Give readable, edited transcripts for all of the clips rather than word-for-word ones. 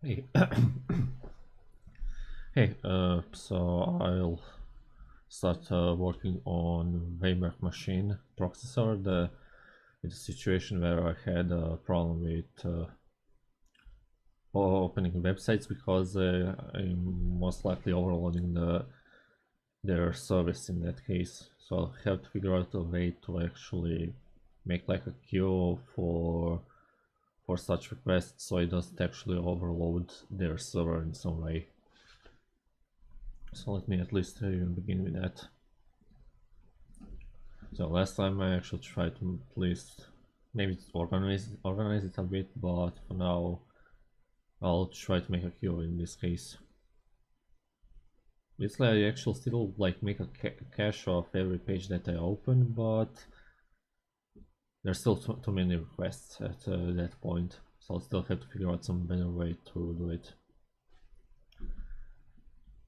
Hey, hey. So I'll start working on Wayback machine proxy server. It's a situation where I had a problem with opening websites because I'm most likely overloading their service in that case. So I'll have to figure out a way to actually make like a queue for such requests so it doesn't actually overload their server in some way. So let me at least even begin with that. So last time I actually tried to at least maybe organize it a bit, but for now I'll try to make a queue in this case. Basically I actually still like make a cache of every page that I open, but there's still too many requests at that point, so I'll still have to figure out some better way to do it.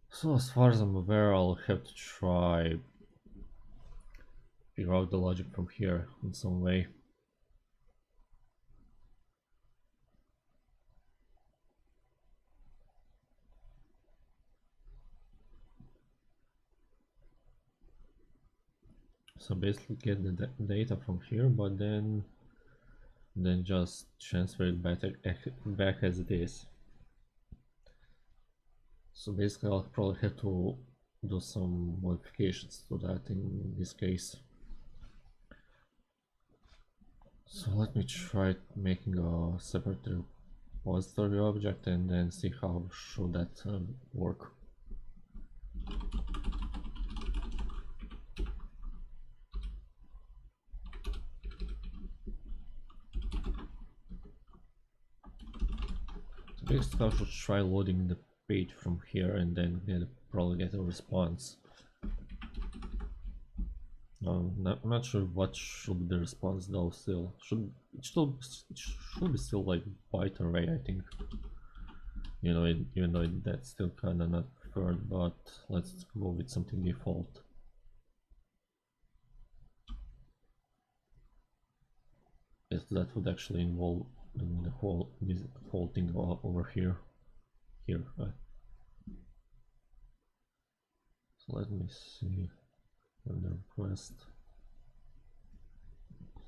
So as far as I'm aware, I'll have to try figure out the logic from here in some way. So basically get the data from here, but then just transfer it back as it is. So basically I'll probably have to do some modifications to that in this case. So let me try making a separate repository object and then see how should that work. So basically I should try loading the page from here and then probably get a response. Not sure what should be the response though. Still, it should be still like byte array, I think. You know, even though that's still kind of not preferred, but let's go with something default. Yes, that would actually involve doing this whole thing over here. Right? So let me see. The request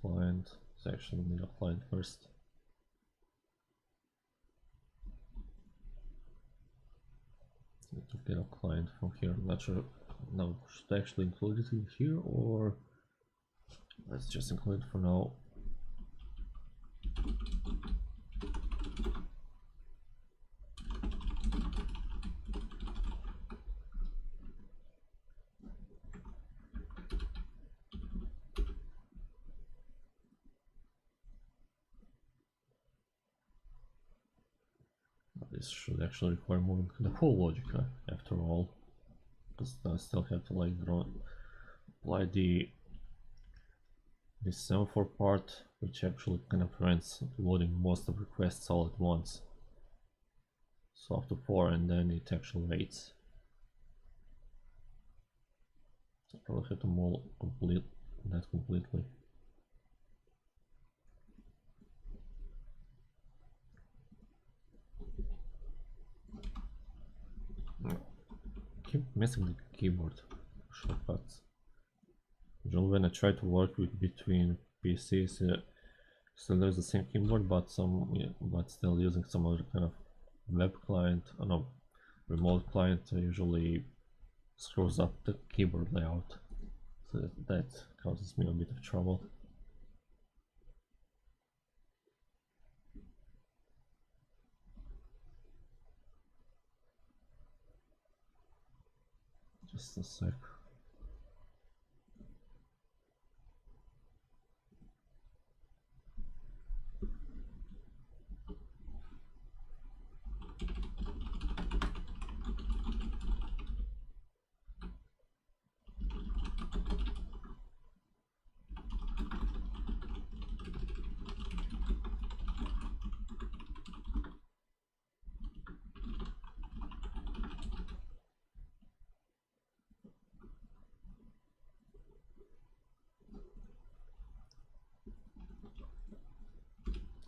client. It's actually need a client first. Need to get a client from here. I'm not sure. No, should I actually include it in here or let's just include it for now. This should actually require moving the whole logic after all, because I still have to like apply this semaphore part, which actually kind of prevents loading most of requests all at once. So up to 4 and then it actually waits. So I probably have to complete that completely. Keep missing the keyboard shortcuts. Usually when I try to work with between PCs, still there's the same keyboard, but still using some other kind of web client. No, remote client usually screws up the keyboard layout, so that causes me a bit of trouble. Just a sec.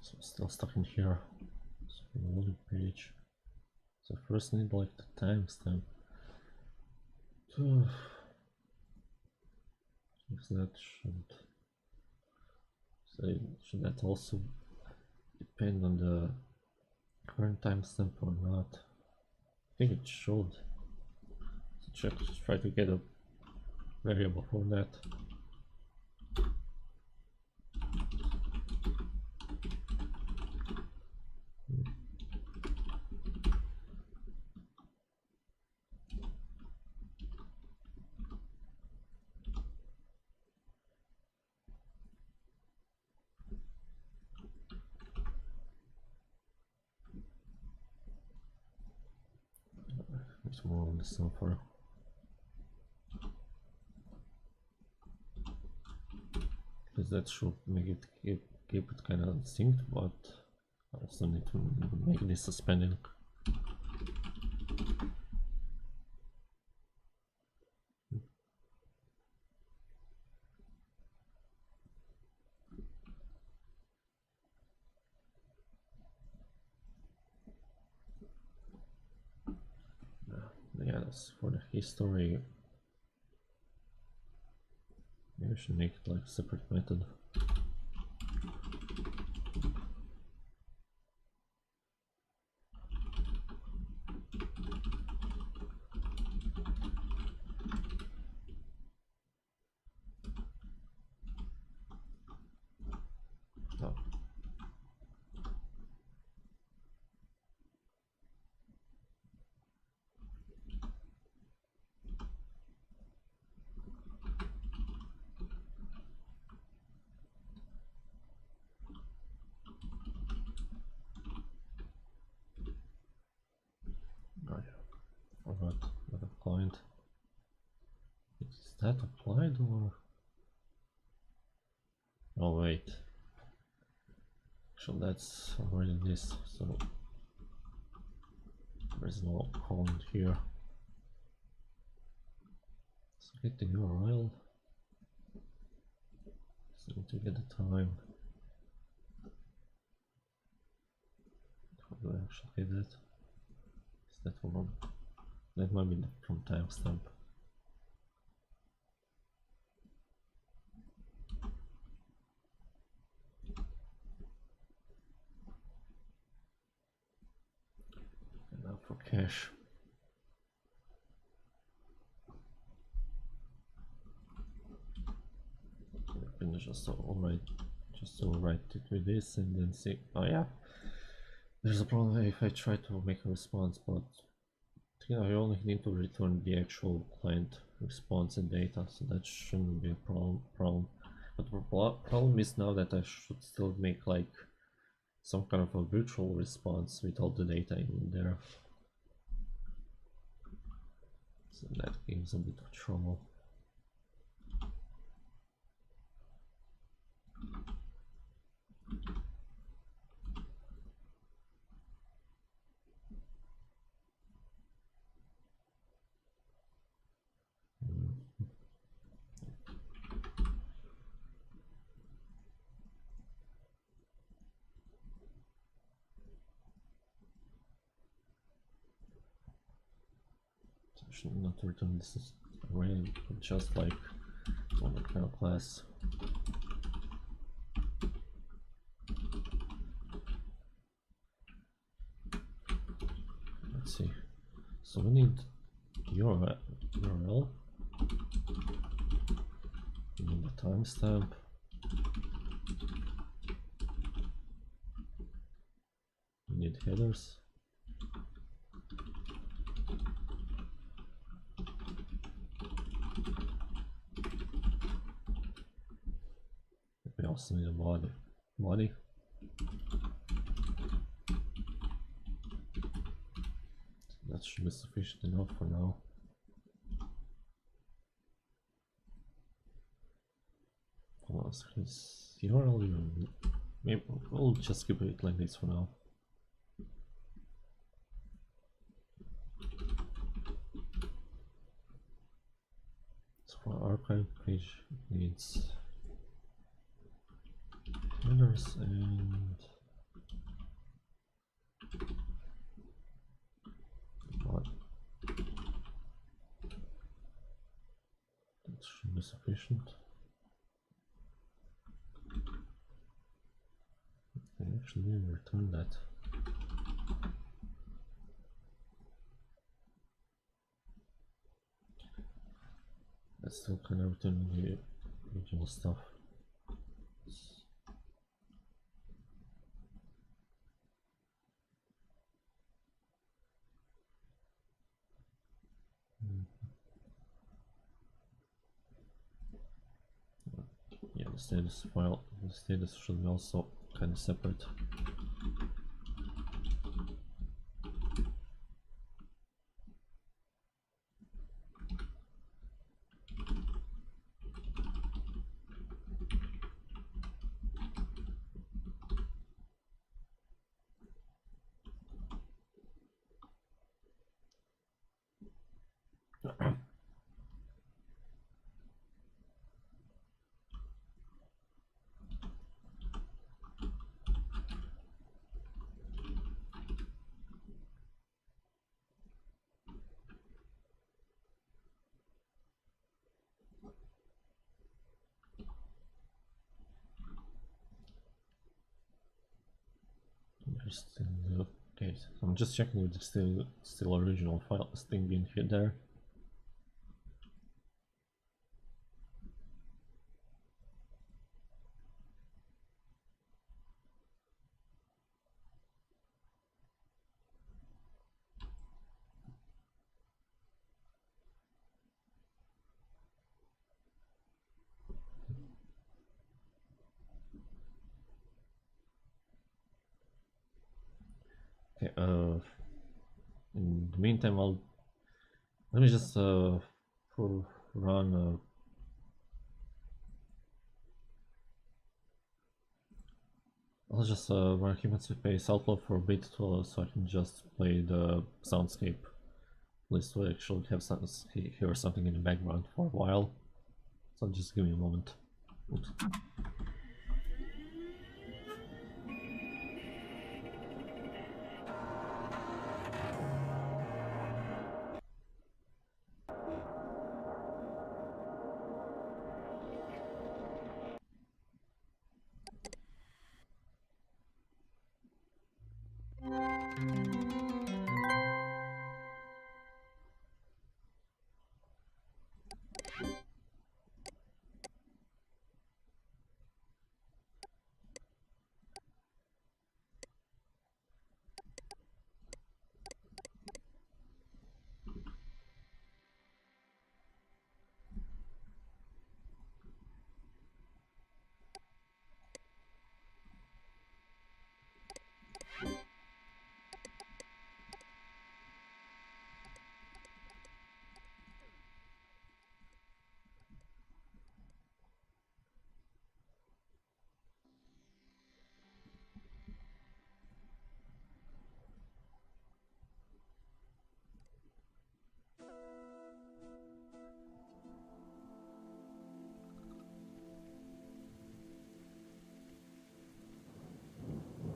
So still stuck in here. So loading page. So first need like the timestamp. If that should that also depend on the current timestamp or not? I think it should. So check, just try to get a variable for that. It's more on the software. Because that should make it keep it kind of synced, but I also need to make this suspending. Yeah, that's for the history. Maybe I should make it like a separate method. Oh. Forgot what a client. Is that applied or? Oh wait. Actually that's already this, so there's no column here. So get the URL. So need to get the time. How do I actually get that? Is that one? That might be from timestamp. And now for cache. And just overwrite it with this and then see. Oh yeah, there's a problem if I try to make a response, but I only need to return the actual client response and data, so that shouldn't be a problem. But the problem is now that I should still make like some kind of a virtual response with all the data in there. So that gives a bit of trouble. So I should not return this array, but just like on the kind of class. Let's see. So we need URL. We need the timestamp. We need headers. We also need a body. That should be sufficient enough for now. His URL, maybe we'll just keep it like this for now. So for our archive page it needs headers and I actually didn't return that. That's still kind of returning the original stuff. Yeah, the status file, the status should be also kind of separate. There's still okay. So I'm just checking if there's still original file thing in here there. Okay, in the meantime, let me just run I'll just run human space outlaw for a bit so I can just play the soundscape. At least we actually have some, hear something in the background for a while. So just give me a moment. Oops.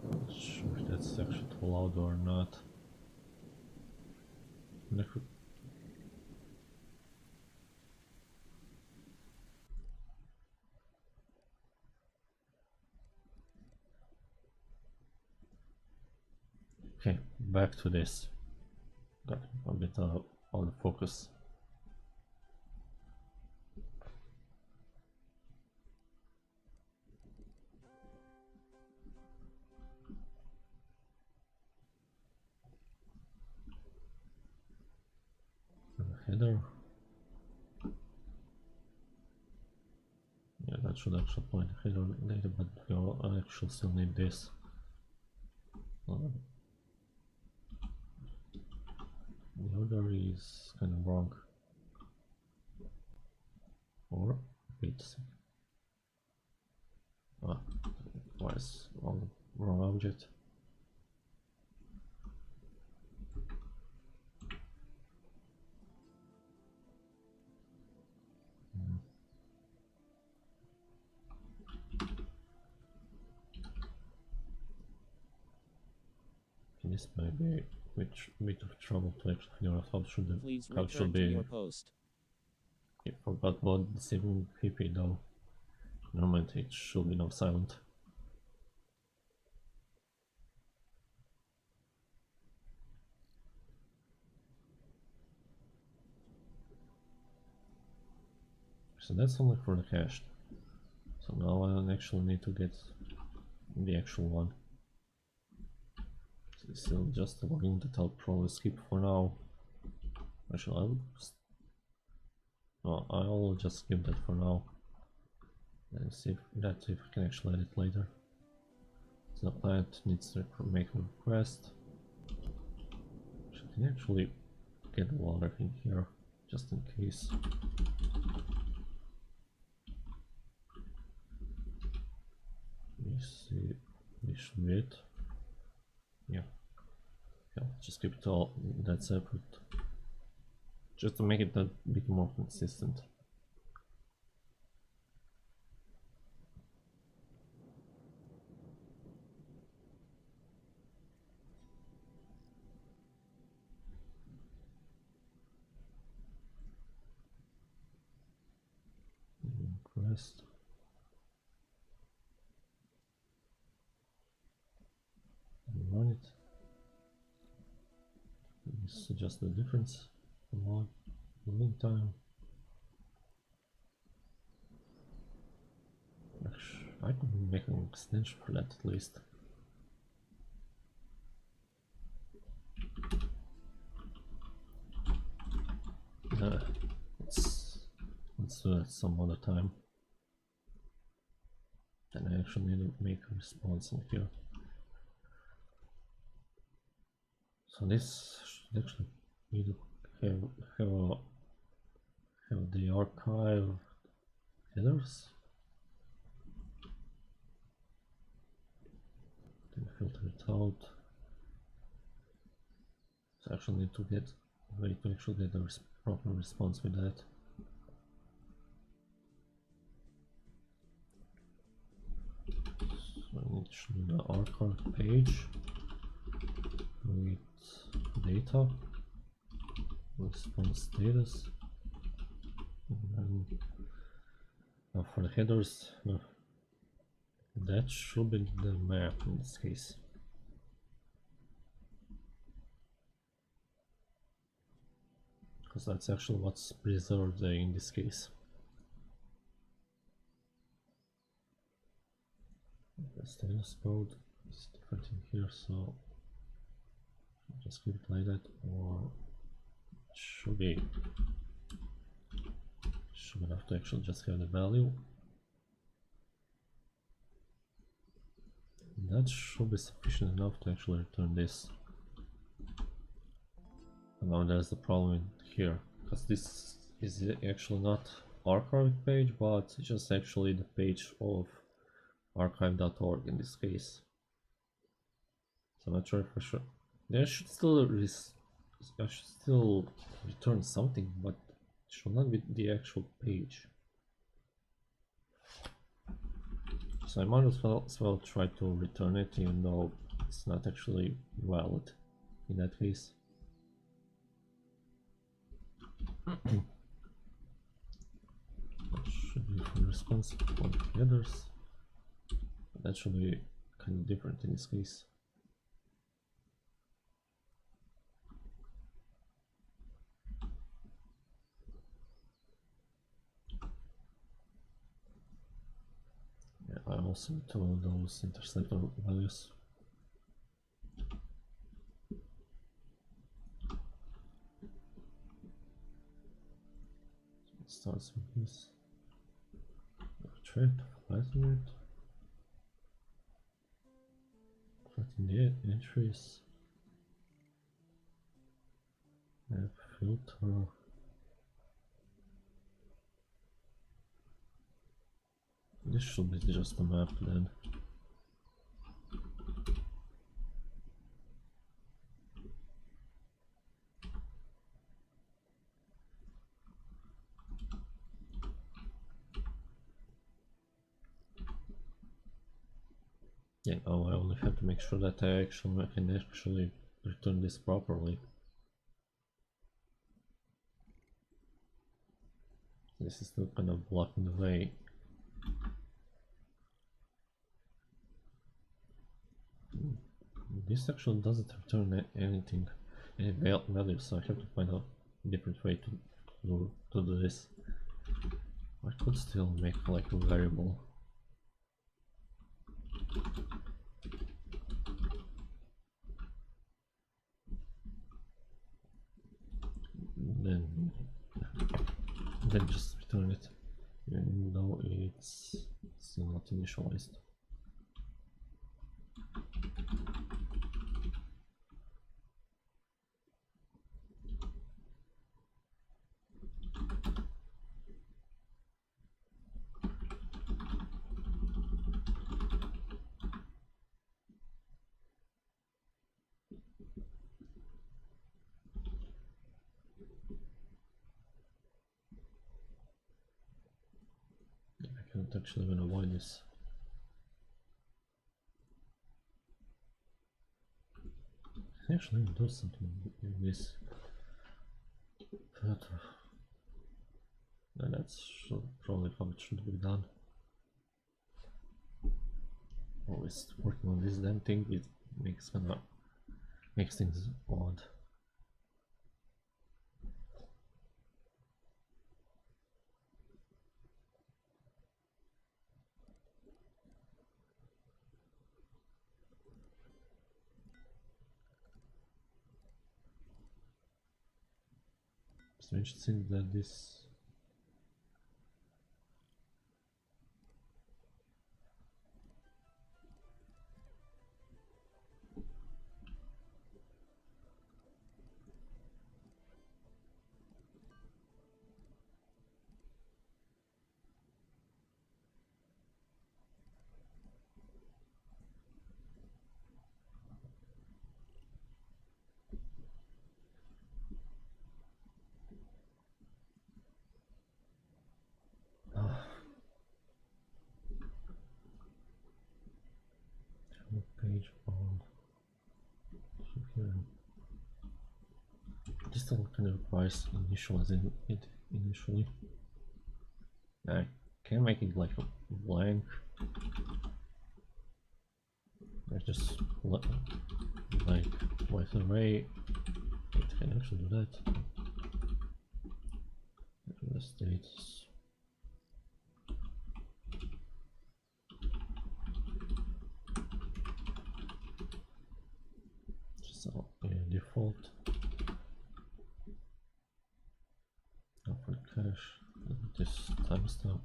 Not sure if that's actually too loud or not. Okay, back to this. Got a bit out of focus. Header. Yeah, that should actually point the header later, but I actually still need this. The order is kind of wrong. Or wait a second. Ah, why is on the wrong object? This might be a bit of trouble to actually figure out how it should be. Your post. I forgot about the saving PP though. Normally it should be now silent. So that's only for the cached. So now I actually need to get the actual one. So it's still just a login that I'll probably skip for now. Actually, I'll just skip that for now and see if I can actually edit later. So the client needs to make a request. So I can actually get water in here just in case. We see this should be it. Yeah, just keep it all that separate, just to make it a bit more consistent. Request. Run it. This is just the difference. Loading time. Actually, I could make an extension for that at least. Let's do that some other time. And I actually need to make a response in here. So this should actually need to have the archive headers. Then filter it out. So I actually need to get a way to actually get the proper response with that. So I need to show the archive page with data, response status, and then for the headers, that should be the map in this case. Because that's actually what's preserved in this case. The status code is different in here, so just keep it like that, or should be enough to actually just have the value. That should be sufficient enough to actually return this. And now there's the problem here, because this is actually not archive page, but just actually the page of archive.org in this case. So I'm not sure for sure. I should still return something, but it should not be the actual page. So I might as well try to return it, even though it's not actually valid in that case. That should be for response on headers. That should be kind of different in this case. Yeah, I also told those interceptor values. So it starts with this. Try to flatten it. Flatten the entries. Add filter. This should be just a map then. Yeah, now I only have to make sure that I can actually return this properly. This is still kind of blocking the way. This actually doesn't return anything, any value, so I have to find a different way to do this. I could still make like a variable. Then just return it, even though it's still not initialized. I can't actually even avoid this. Actually, do something with this. But that's probably how it should be done. Always working on this damn thing, it makes things odd. Strange thing that this page on here. This still kind of requires initializing it initially. I can make it like a blank. I just like with array. It can actually do that. The states. So default. Now for cache, this timestamp.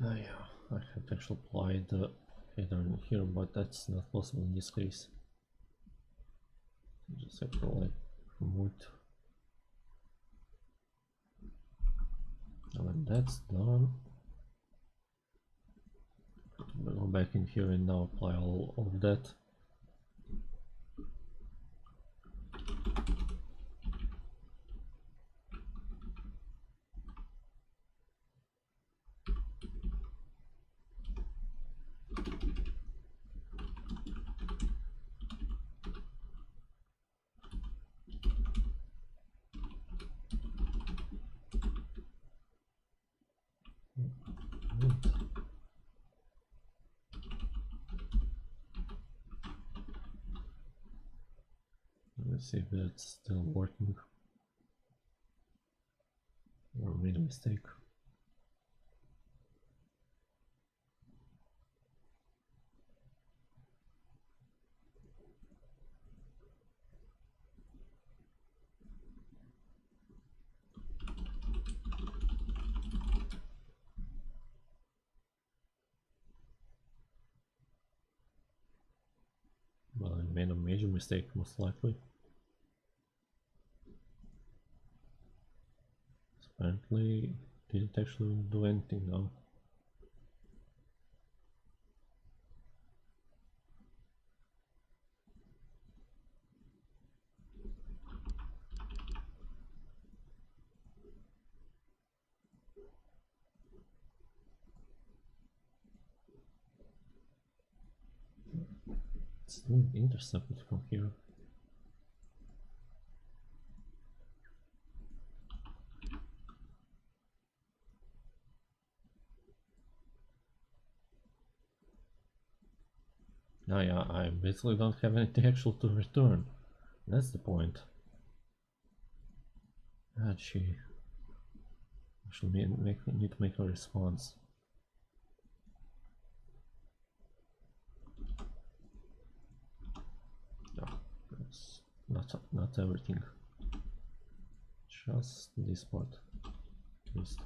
Yeah, I have to actually apply the header in here, but that's not possible in this case. Just have to like remove it. And when that's done, we'll go back in here and now apply all of that. Let's see if that's still working or made a mistake. Well, I made a major mistake most likely. Apparently didn't actually do anything now. It's not intercepted from here. Now, yeah, I basically don't have anything actual to return. That's the point. Actually, need to make a response. No, that's not everything. Just this part, at least.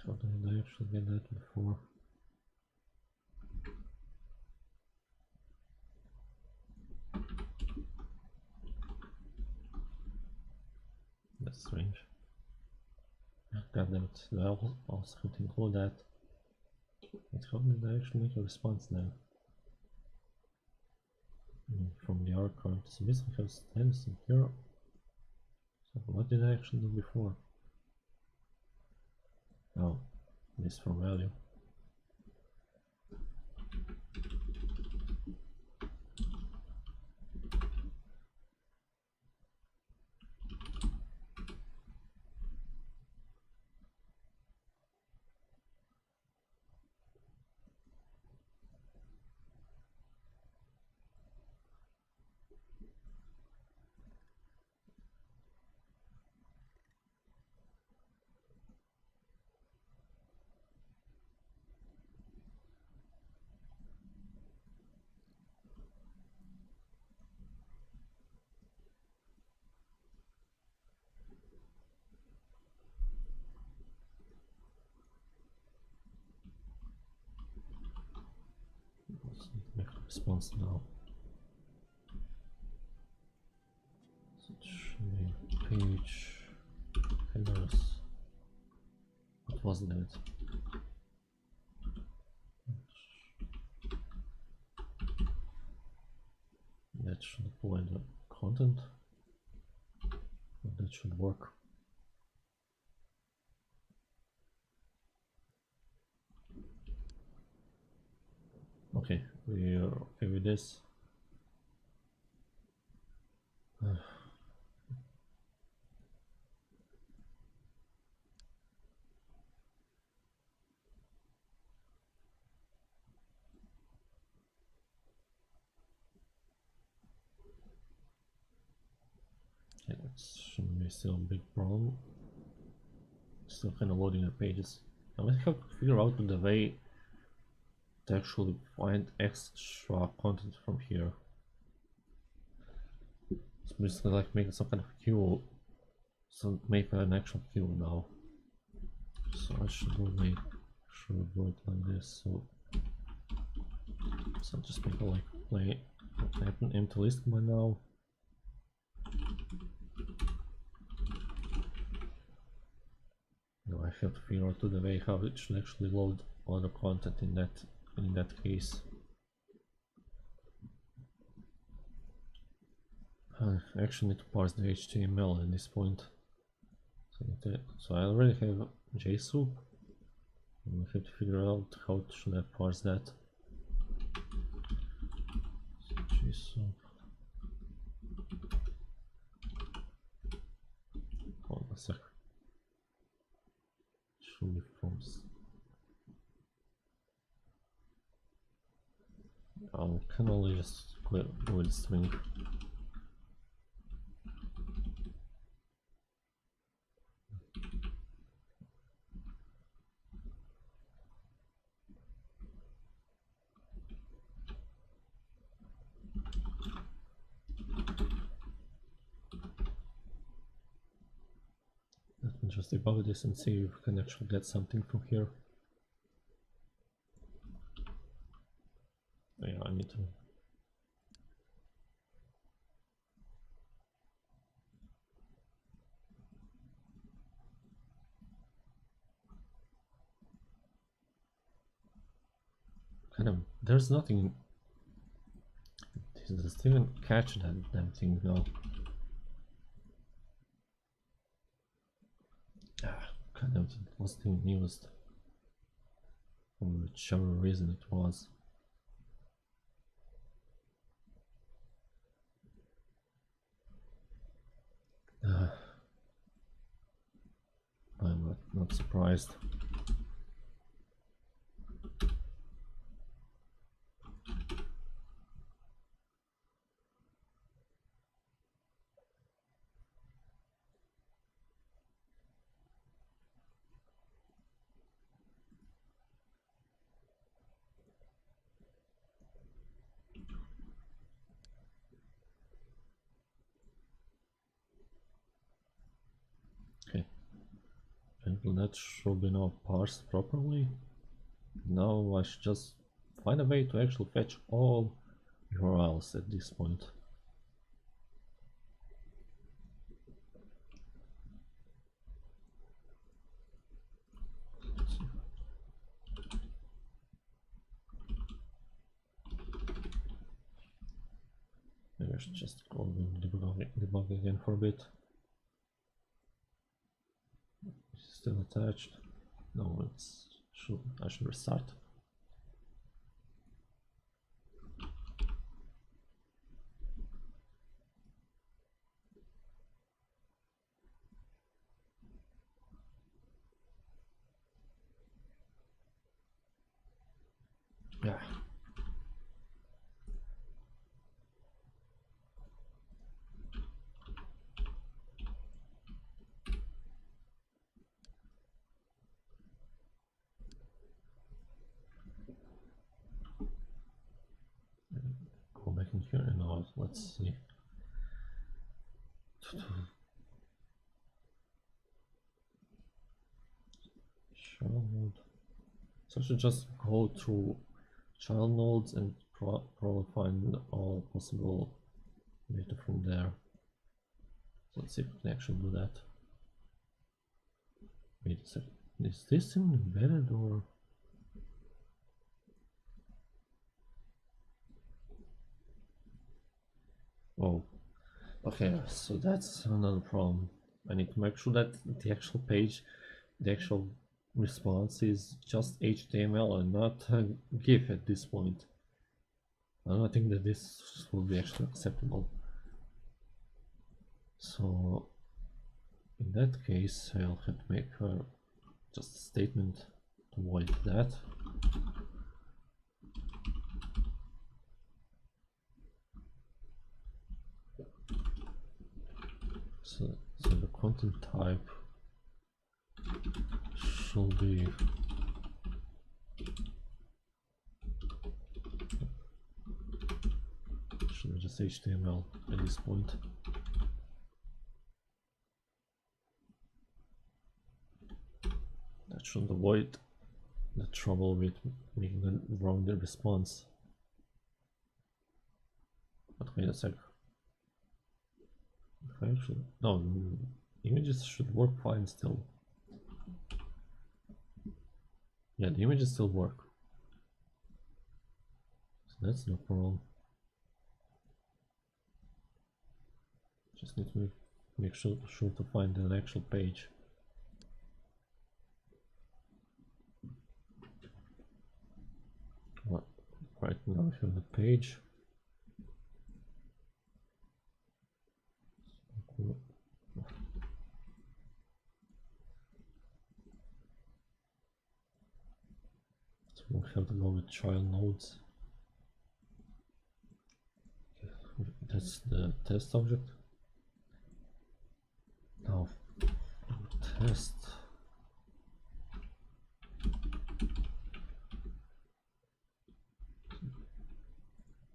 How did I actually get that before? That's strange. God damn it, I also have to include that. But how did I actually make a response now? From the archive, so this has stems in here. So what did I actually do before? Oh, this for value. Let's make a response now. So it should be page headers. What was that? That should apply the content. That should work. Okay, we are okay with this. Okay, that shouldn't be still a big problem. Still kind of loading the pages. I might have to figure out the way to actually find extra content from here. It's basically like making some kind of queue. So make an actual queue now. So I should do it like this. So just make a like an empty list by now. Now I have to figure out the way how it should actually load other content in that case. I actually need to parse the HTML at this point. So I already have JSoup. I have to figure out how should I parse that. So JSoup. Hold on a sec. Should be forms. I can only just go with string. just debug this and see if we can actually get something from here. Yeah, I need to. Kind of, there's nothing. Does it even catch that damn thing now? Kind of, it wasn't even used. For whichever reason it was. I'm not surprised. Okay, and that should be now parsed properly. Now I should just find a way to actually fetch all URLs at this point. Maybe I should just go and debug again for a bit. It's still attached. No, I should restart. Yeah. Go back in here and now let's see. Child node. So I should just go through child nodes and probably find all possible data from there. So let's see if we can actually do that. Wait a second. Is this embedded or? Oh, okay, so that's another problem. I need to make sure that the actual page, the actual response is just HTML and not a GIF at this point. I don't think that this will be actually acceptable. So in that case, I'll have to make just a statement to avoid that. So the content type should be just HTML at this point. That should avoid the trouble with making the wrong response. But wait a sec. Actually, no, images should work fine still. Yeah, the images still work. So that's no problem. Just need to make sure to find an actual page. Well, right now I have the page. So we'll have to go with child nodes. That's the test object. Now test.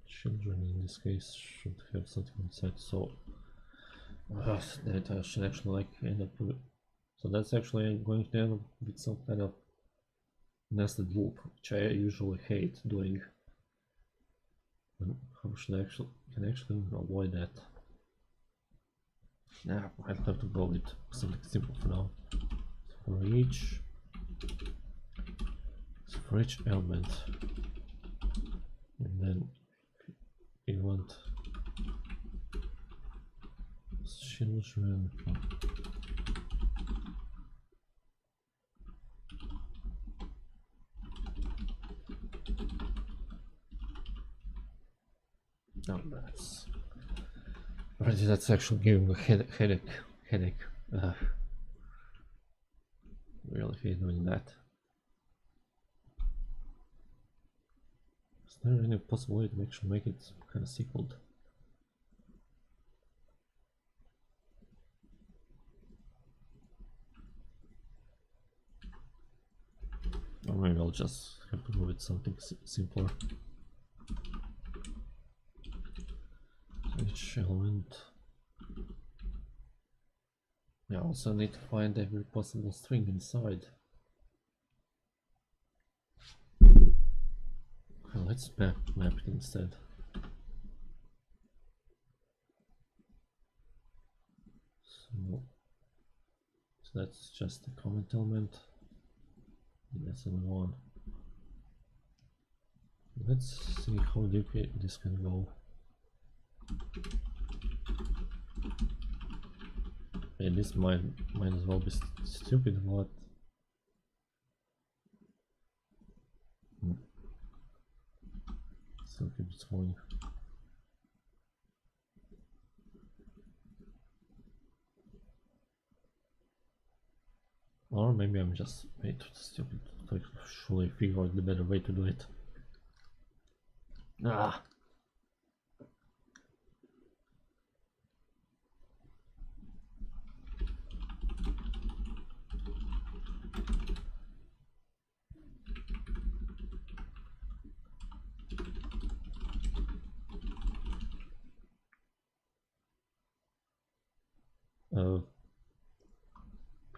Children in this case should have something inside, so that I should actually like end up with So that's actually going to end with some kind of nested loop, which I usually hate doing. How should I actually avoid that? Nah, I'll have to go with something simple for now. So for each element, and then you want children. No, that's actually giving a headache. Really hate doing that. Is there any possible way to actually make it kind of sequeled? Or maybe I'll just have to go with something simpler. Each element. I also need to find every possible string inside. Well, let's map it instead. So that's just a comment element. That's another one. Let's see how deep this can go. Yeah, this might as well be stupid, but still keeps going. Or maybe I'm just way too stupid to actually figure out the better way to do it. Ah!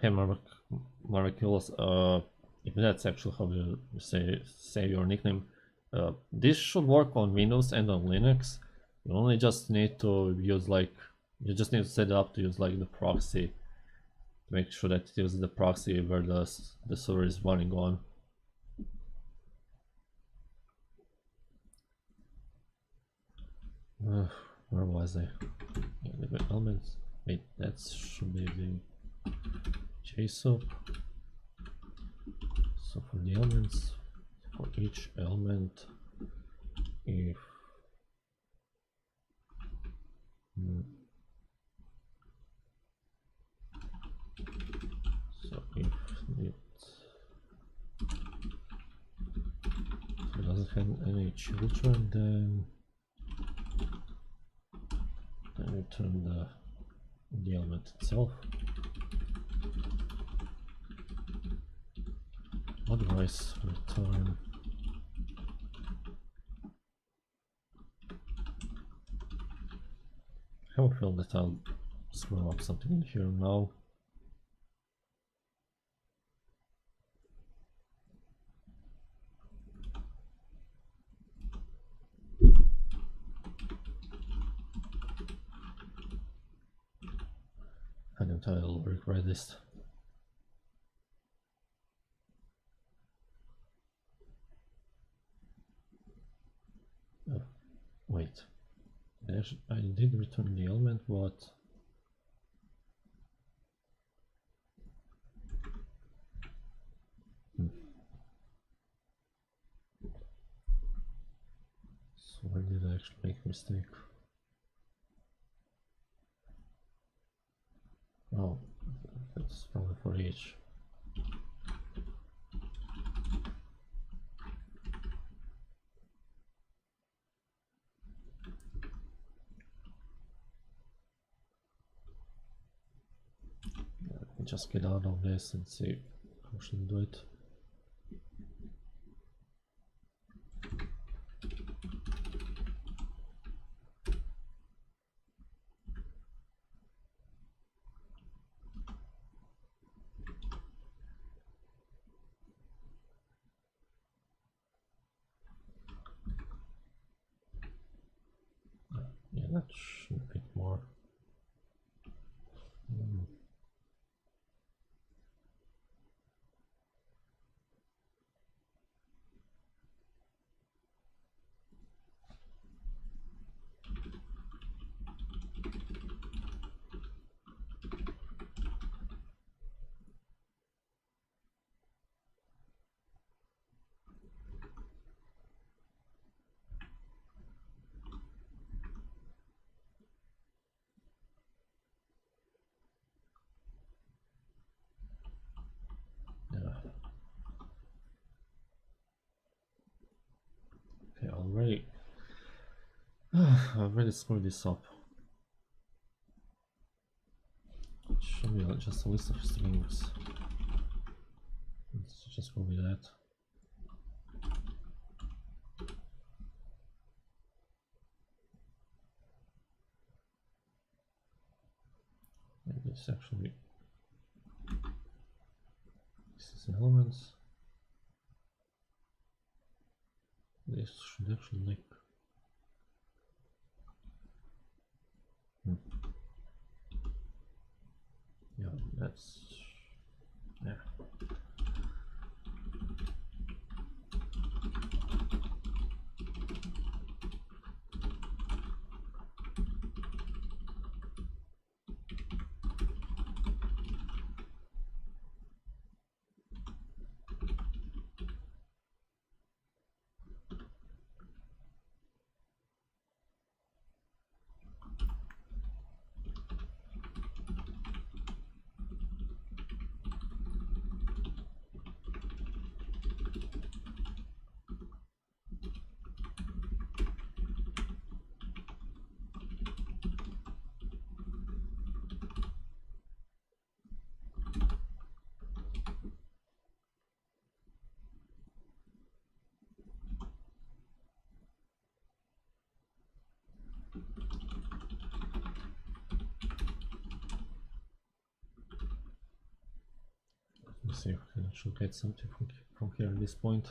Hey Miraculous, if that's actually how you say your nickname, this should work on Windows and on Linux. You only just need to use you just need to set it up to use the proxy, to make sure that it uses the proxy where the server is running on. Where was I? The elements. Wait, that should be the JSON. So for the elements, for each element, if so if it doesn't have any children, then return the element itself. Otherwise, return I have a feeling that I'll screw up something in here now. I don't know, I'll regret this. Oh, wait. I did return the element, but so where did I actually make a mistake? Oh, that's probably for each. Let me just get out of this and see how should I do it. that should be more. Okay, already screwed this up. It should be just a list of strings. Let's just go with that. And this actually, this is elements. This should actually link. Yeah, that's yeah. Let's see if we can actually get something from here at this point.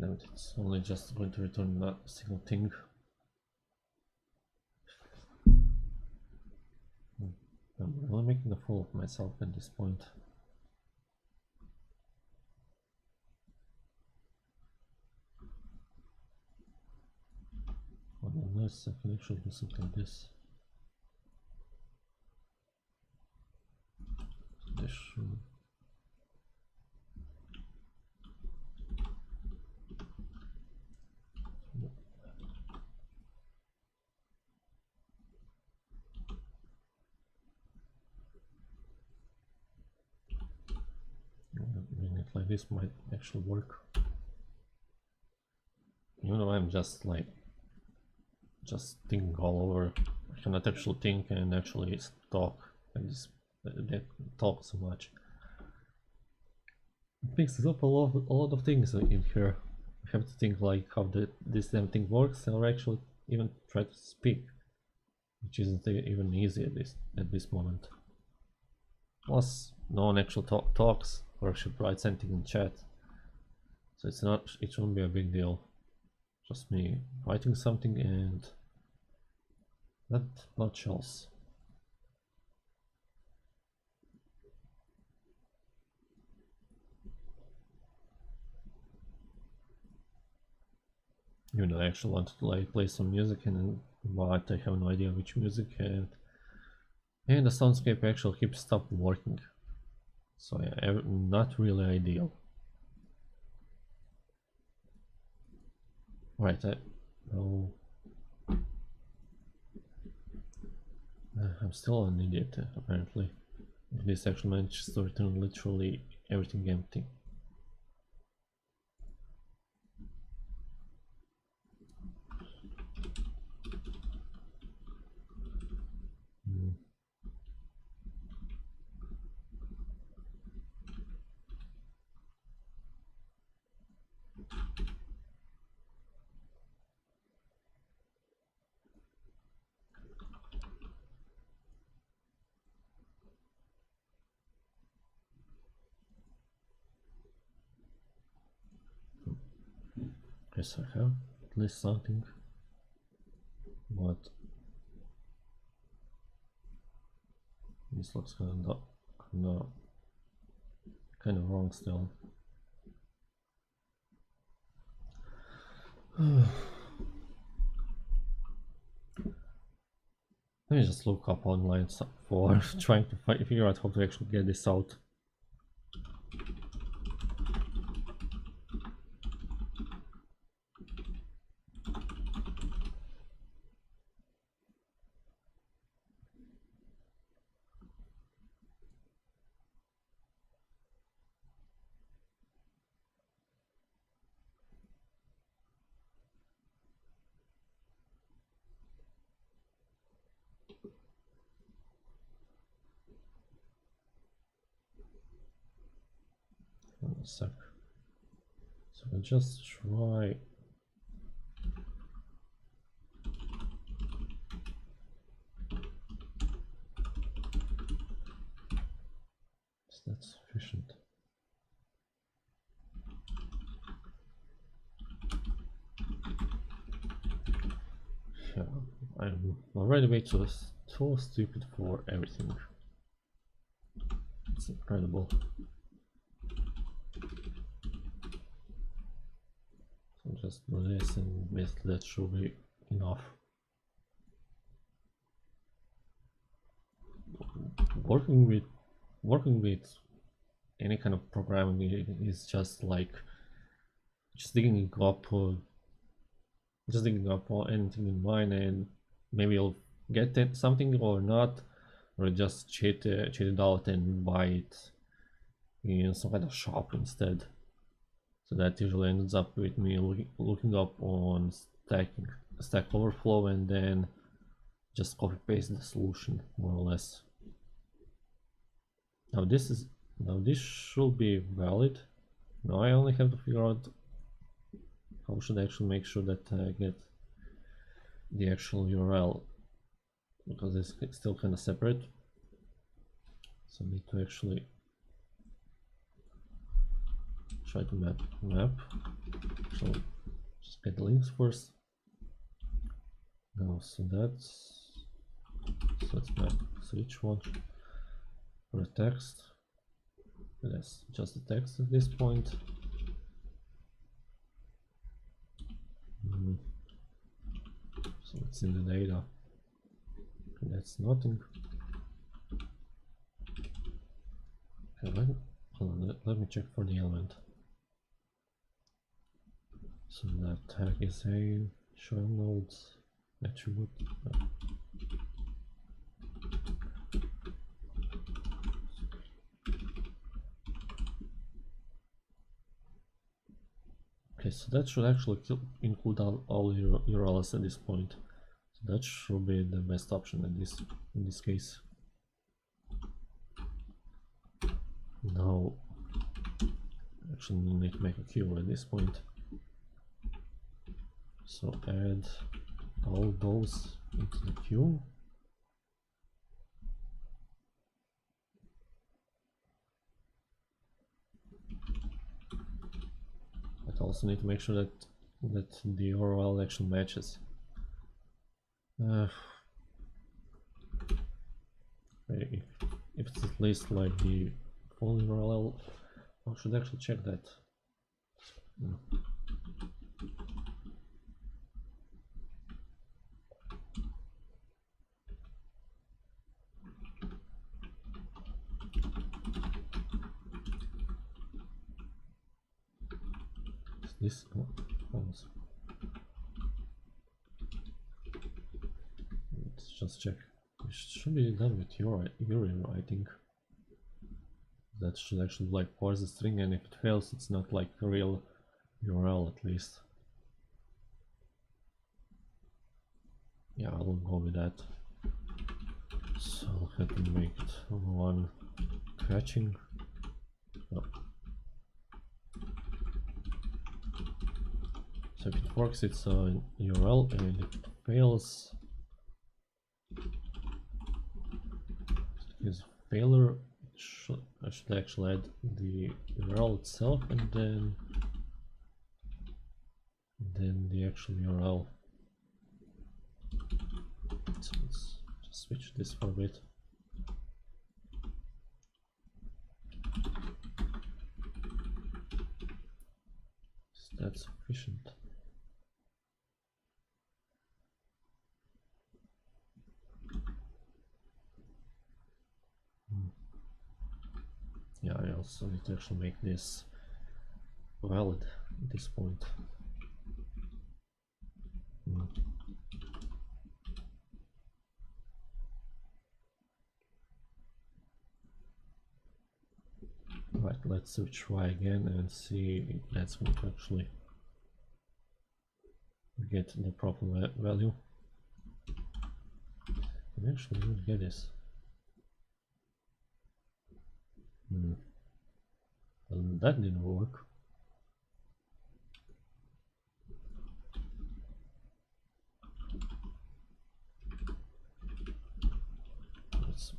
And it's only just going to return that single thing. I'm really making a fool of myself at this point. Unless I can actually do something like this. This should... Doing it like this might actually work. Even though I'm just thinking all over, I cannot actually think and actually talk and this they talk so much. It mixes up a lot of things in here. I have to think like how this damn thing works, or actually even try to speak, which isn't even easy at this moment. Plus, no one actually talks or should write something in chat, so it shouldn't be a big deal. Just me writing something and not much else. Even though I actually wanted to play some music, but I have no idea which music, and the soundscape actually keeps stopping working. So yeah, not really ideal. Right, I'm still an idiot apparently. This actually manages to return literally everything empty. Okay, so I have at least something, but this looks kind of wrong still. Let me just look up online for trying to figure out how to actually get this out. One sec. So I'll just try. Is that sufficient? Yeah, I'm already way too stupid for everything. It's incredible. So just do this, and basically that should be enough. Working with any kind of programming is just like digging up anything in mind, and maybe you'll get something or not, or just cheat it out and buy it in some kind of shop instead. So that usually ends up with me looking up on Stack Overflow and then just copy paste the solution more or less. Now this should be valid. Now I only have to figure out how should I actually make sure that I get the actual URL, because it's still kind of separate. So I need to actually try to map. So just get the links first. Now so let's map each one for a text. Yes, just the text at this point. So it's in the data. That's nothing. Okay, let me check for the element. So that tag is a show nodes attribute. Okay, so that should actually include all your URLs at this point. So that should be the best option in this case. Now, actually need to make a queue at this point. So add all those into the queue. But also need to make sure that the URL actually matches. If it's at least like the full URL, I should actually check that. This let's just check. It should be done with URI, I think. That should actually like parse the string, and if it fails, it's not like a real URL at least. Yeah, I'll go with that. So I'll have to make it one catching. Oh. So if it works, it's a URL, and if it fails, is failure. I should actually add the URL itself, and then than the actual URL. So let's just switch this for a bit. Is that sufficient? Yeah, I also need to actually make this valid at this point. Right, let's try again and see if that's going to actually get the proper value. And actually we'll get this. Well, that didn't work.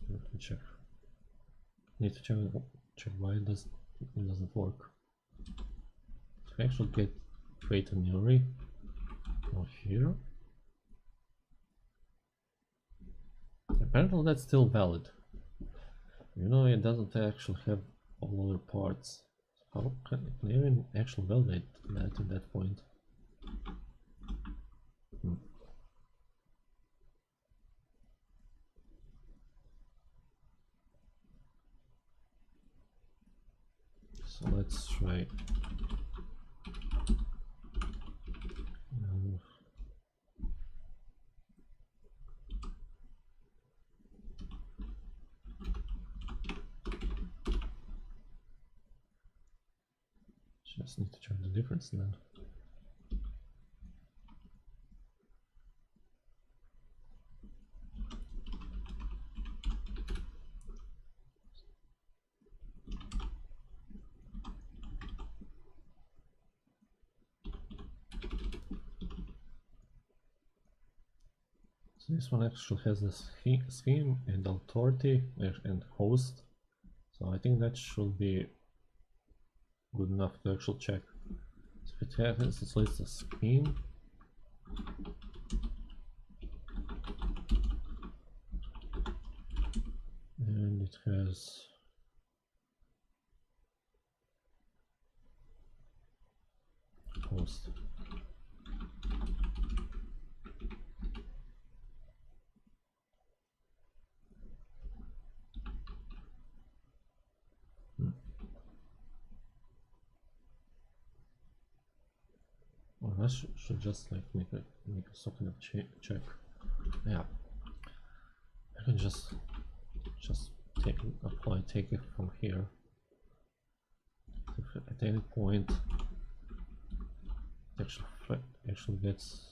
Let me check. Need to check why it doesn't work. To actually create a new array or here. Apparently that's still valid. You know, it doesn't actually have all other parts. How can you even actually validate that at that point? So let's try. Just need to check the difference then. So this one actually has the scheme and authority and host. So I think that should be good enough to actually check. So if it has at least a scheme, and it has host. Well, I should just like make a socket of check. Yeah, I can just take it from here. If at any point it actually gets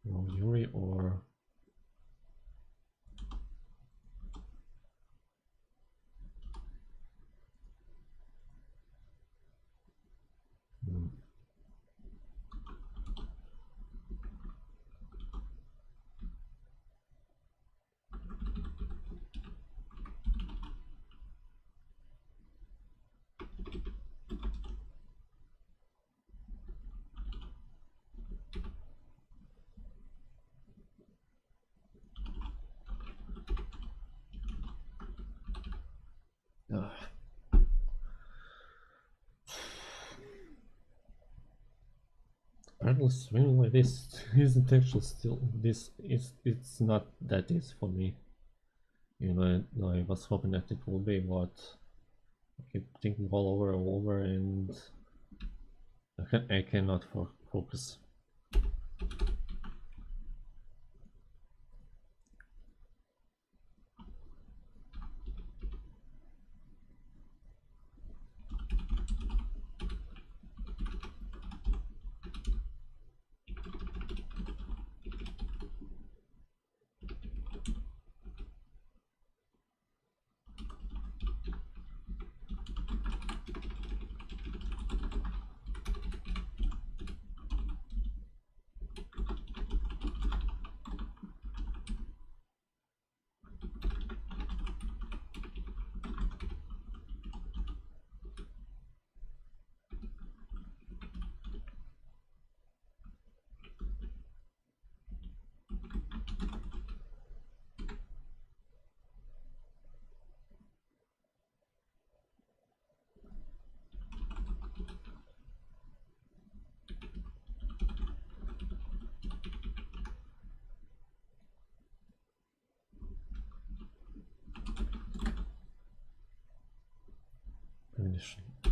wrong URI or apparently swing like this isn't actually still it's not that easy for me. You know, I was hoping that it will be, but I keep thinking all over and I cannot focus.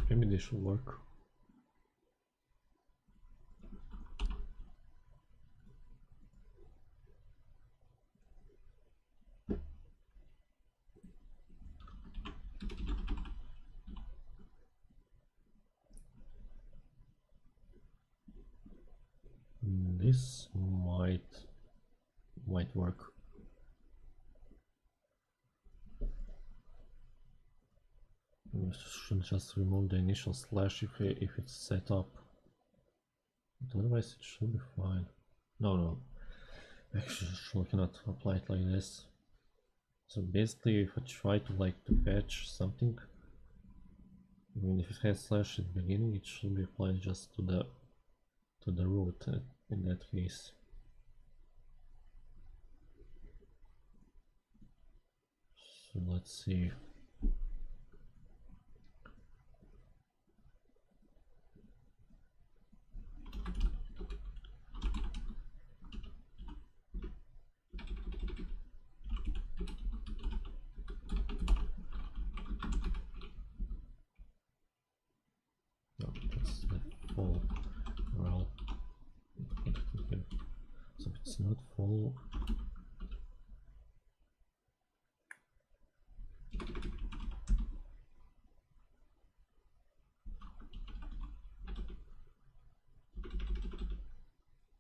Maybe they should work. This might work. We should just remove the initial slash if it's set up. But otherwise it should be fine. No. Actually, I cannot apply it like this. So basically, if I try to patch something, even if it has slash at the beginning, it should be applied just to the root in that case. So let's see. No, that's the full URL. So if it's not full,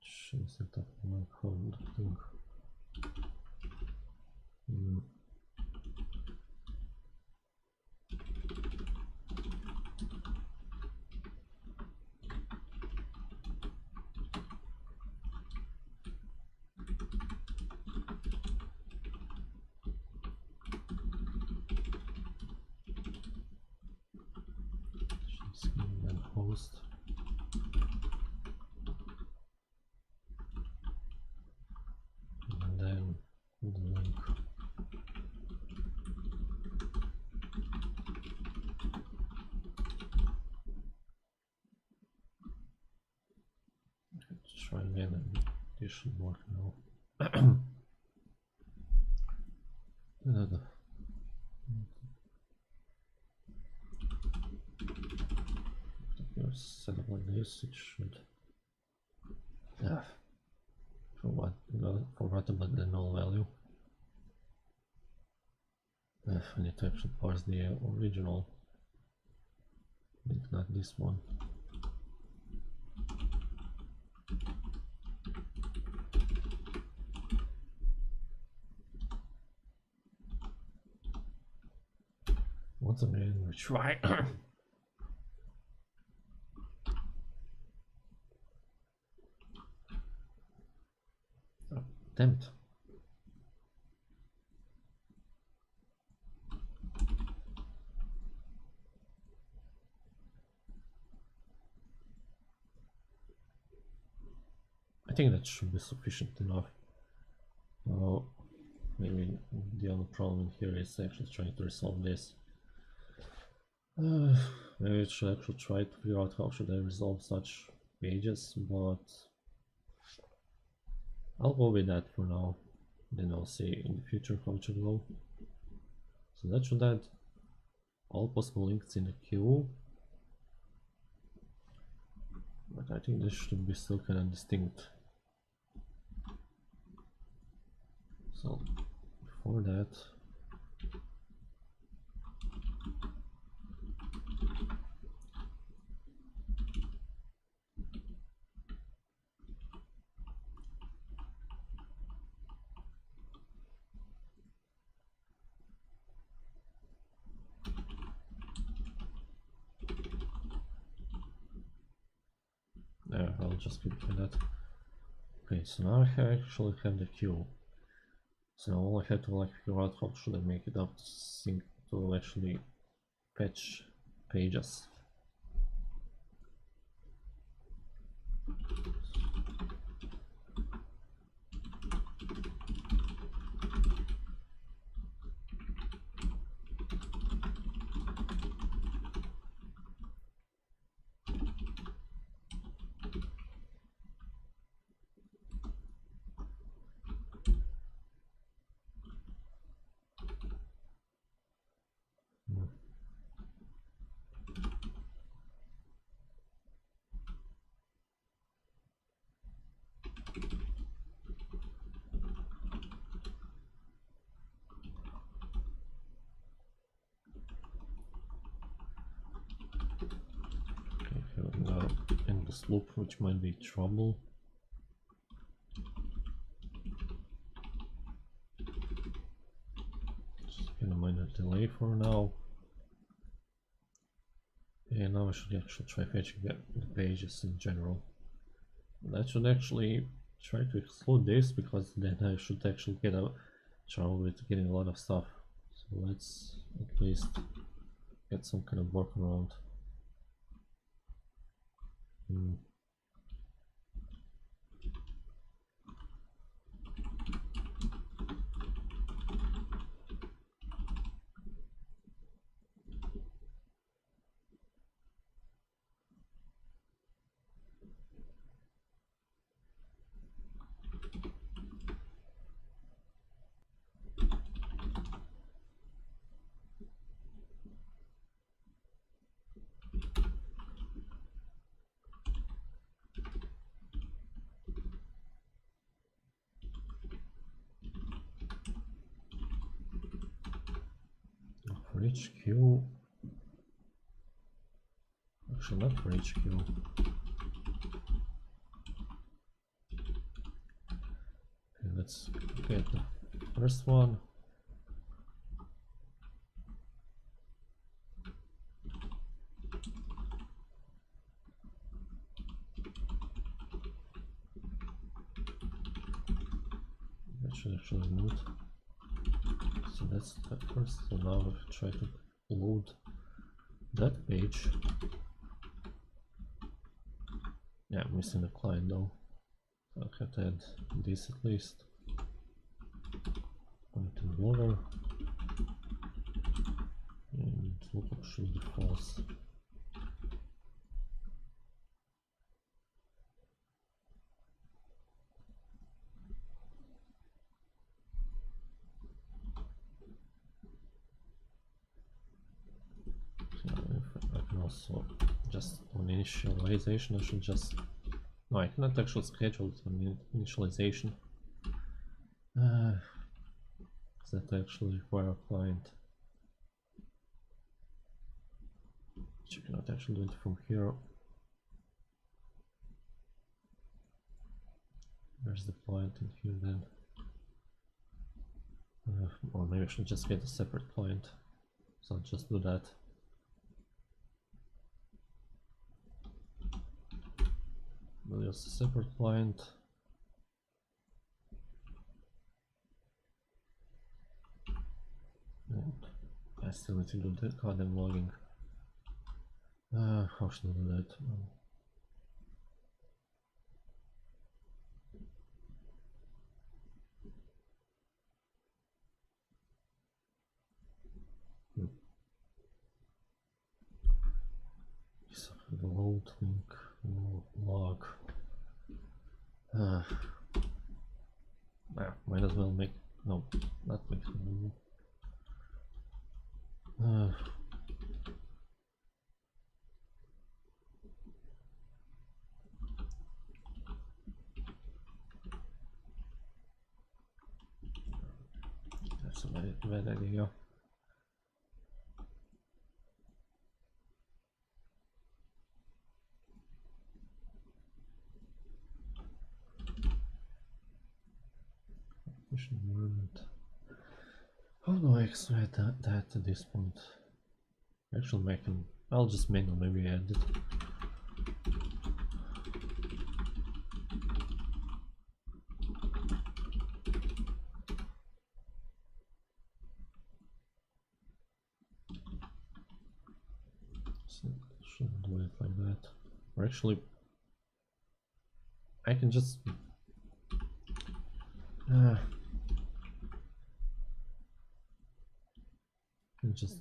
should set up my code thing. And host. And then the link. Let's try again, and this should work now. Set up like this, it should. Yeah. Forgot about the null value. I need to actually parse the original link, not this one. Once again, we try. Oh, damn it. I think that should be sufficient enough. Maybe the other problem here is actually trying to resolve this. Maybe I should actually try to figure out how should I resolve such pages, but I'll go with that for now. Then I'll see in the future how it should go. So that should add all possible links in the queue. But I think this should be still kind of distinct. So before that, I'll just keep it like that. Okay, so now I actually have the queue. So now I have to figure out how should I make it up to actually fetch pages. this loop, which might be trouble. Just gonna minor delay for now. And now I should actually try fetching the pages in general. And I should actually try to exclude this, because then I should actually get a trouble with getting a lot of stuff. So let's at least get some kind of workaround. For each queue, actually not for each queue. Okay, let's get the first one. That should actually load. So that's the first. So now I'll try to load that page. Yeah, I'm missing the client though. So I have to add this at least. Point and border. And lookup should be false. So just on initialization I should just, no, I cannot actually schedule it on initialization. Does that actually require a client? But you cannot actually do it from here. Where's the client in here then? Or maybe I should just get a separate client. So I'll just do that. We'll use a separate client. And I still need to do the goddamn logging. How should I do that? So the load link log. Might as well make, no, not make that's a bad idea. Environment. How do I extract that at this point? Actually, I'll just manually maybe add it. So shouldn't do it like that. Or actually, I can just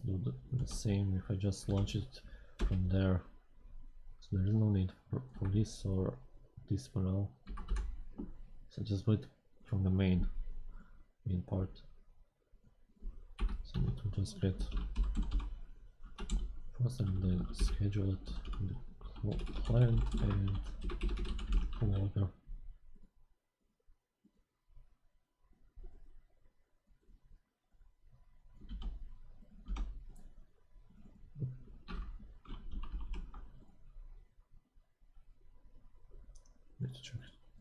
do the same if I just launch it from there. So there is no need for this or this for now. So just do it from the main part. So I need to just get first and then schedule it in the client and logger. need to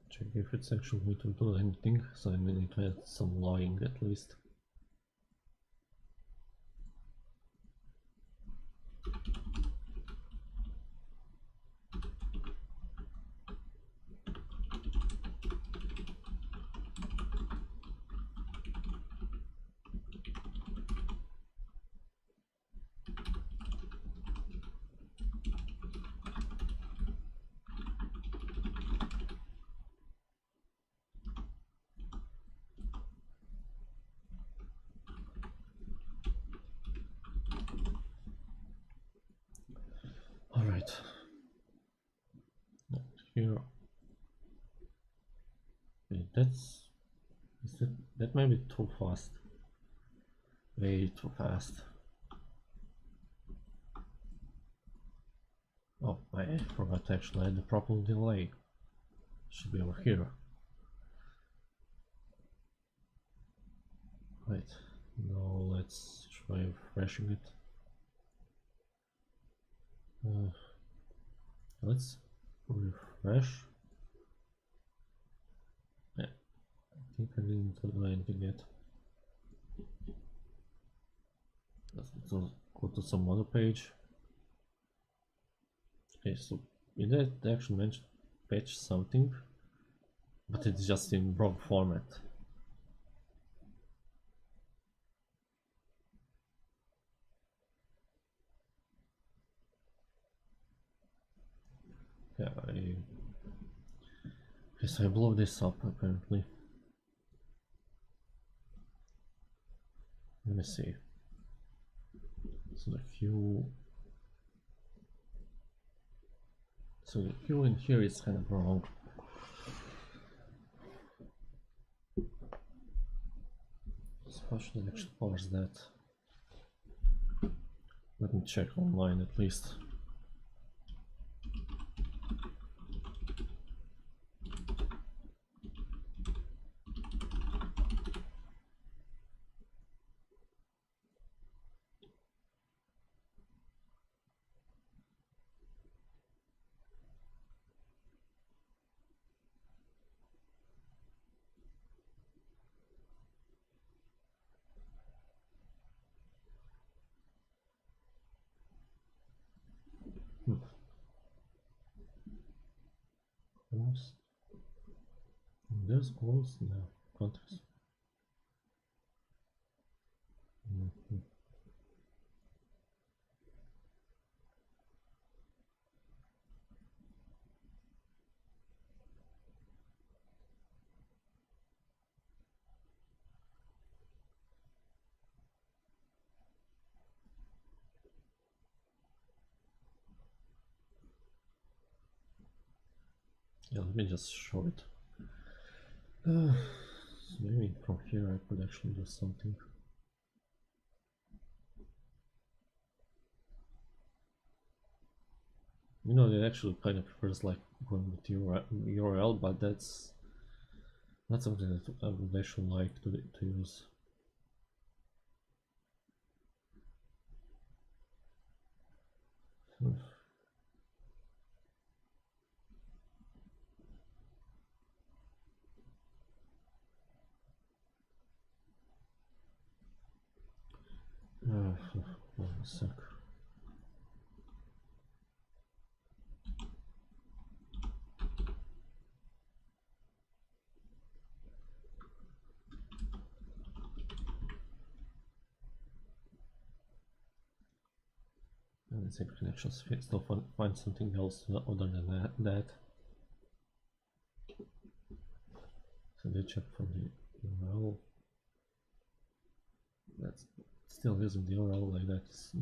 check if it's actually going to do anything, so I need to add some logging at least. Alright. Here. Okay, that may be too fast. Way too fast. Oh, I forgot to actually add the proper delay. Should be over here. Right, now let's try refreshing it. Let's refresh. Yeah, I think I didn't do anything yet. Let's go to some other page. Okay, so it did actually mention patch something, but it's just in wrong format. Yeah, I guess I blew this up apparently. Let me see. So the queue in here is kind of wrong. So how should I actually parse that? Let me check online at least. Close. There's close now. Context. Yeah, let me just show it. So maybe from here I could actually do something. You know, it actually kind of prefers like going with URL, but that's not something that I would actually like to use. One sec. And let's see if we can actually still find something else other than that. So they check from the URL. That's still using the URL like that's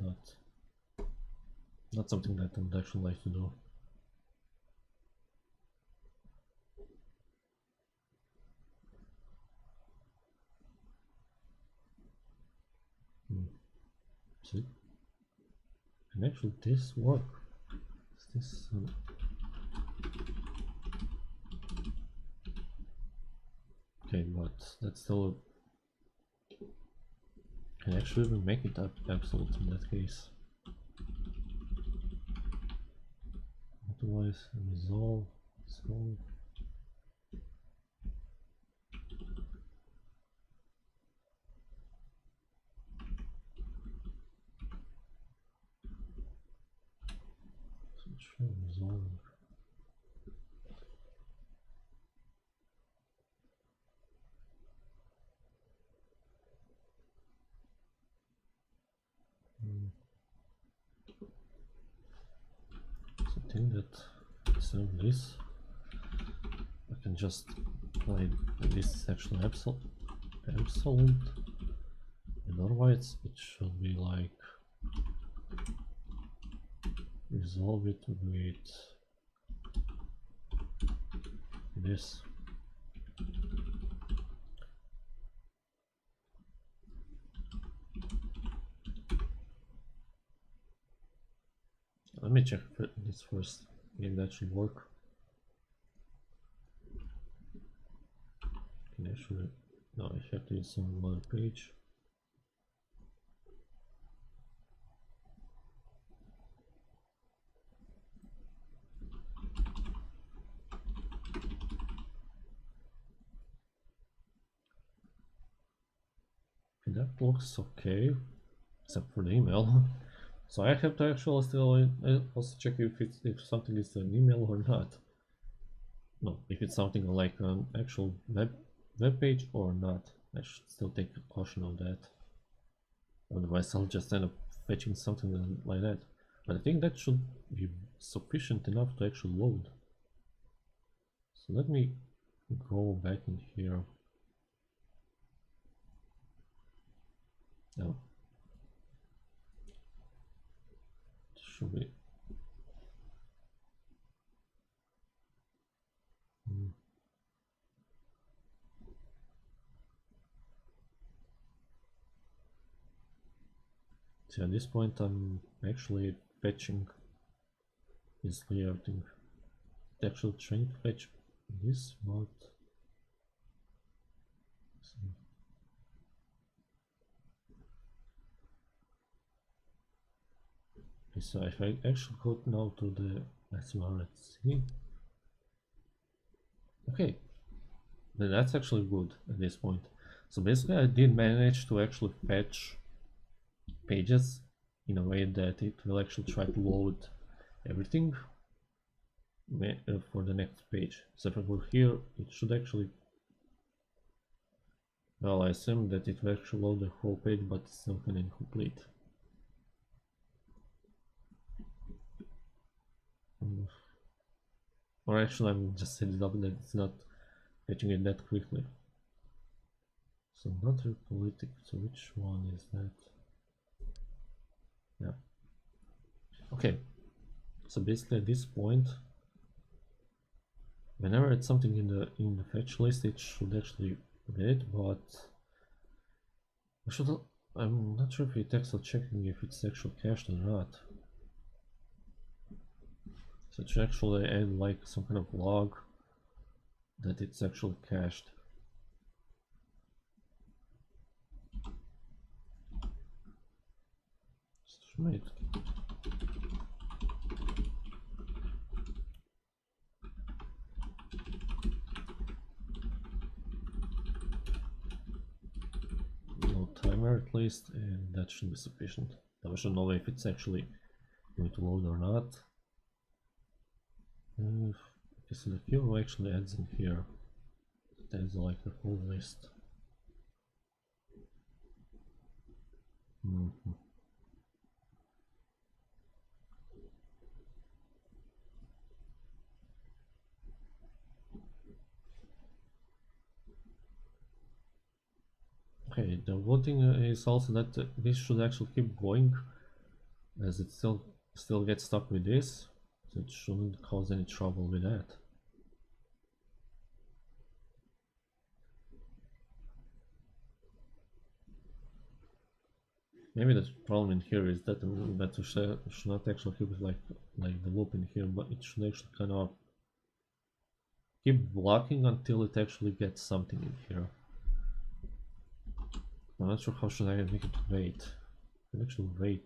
not something that I would actually like to do. See? And actually this work. Is this okay, but that's still can actually even make it absolute in that case. Otherwise, resolve, solve. long. So I think that instead of this, I can just play this is actually absolute, and otherwise it should be like resolve it with this. Let me check this first. Maybe that should work. Can actually, no, I have to use some other page. Okay, that looks okay, except for the email. So I have to actually still also check if something is an email or not. No, if it's something like an actual web page or not. I should still take caution of that. Otherwise I'll just end up fetching something like that. But I think that should be sufficient enough to actually load. So let me go back in here. No. Should be. So at this point I'm actually fetching this layouting. It's actually trying to fetch this, but okay, so if I actually go now to the let's see. Okay, then that's actually good at this point. So basically I did manage to actually fetch pages in a way that it will actually try to load everything for the next page. So if I go here, it should actually, well, I assume that it will actually load the whole page, but it's still kind of incomplete. Or actually I'm just setting it up that it's not fetching it that quickly. So not real political, so which one is that? Yeah. Okay. So basically at this point, whenever it's something in the fetch list, it should actually get it, but I'm not sure if it's actually checking if it's actually cached or not. So it should actually add like some kind of log that it's actually cached. Right. No timer at least, and that should be sufficient. Now we should know if it's actually going to load or not. Okay, so the queue actually adds in here. It adds like a whole list. Okay, the one thing is also that this should actually keep going, as it still gets stuck with this, so it shouldn't cause any trouble with that. Maybe the problem in here is that that should not actually keep like the loop in here, but it should actually kind of keep blocking until it actually gets something in here. I'm not sure how should I make it wait. I can actually wait.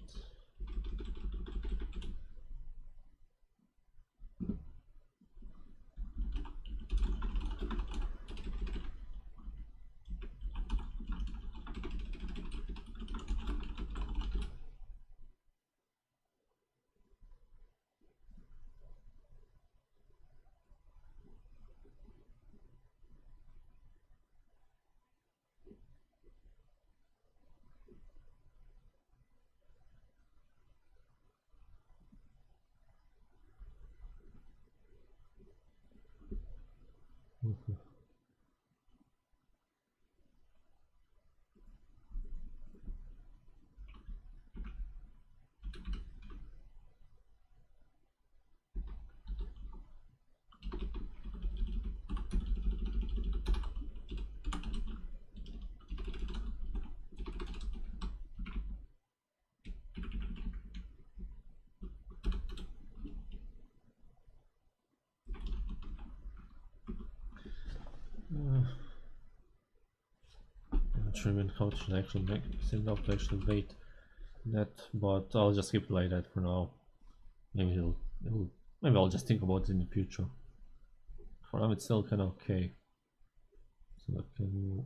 Not sure even how to actually make set up to actually wait that, but I'll just keep it like that for now. Maybe maybe I'll just think about it in the future. For now it's still kind of okay. So I can.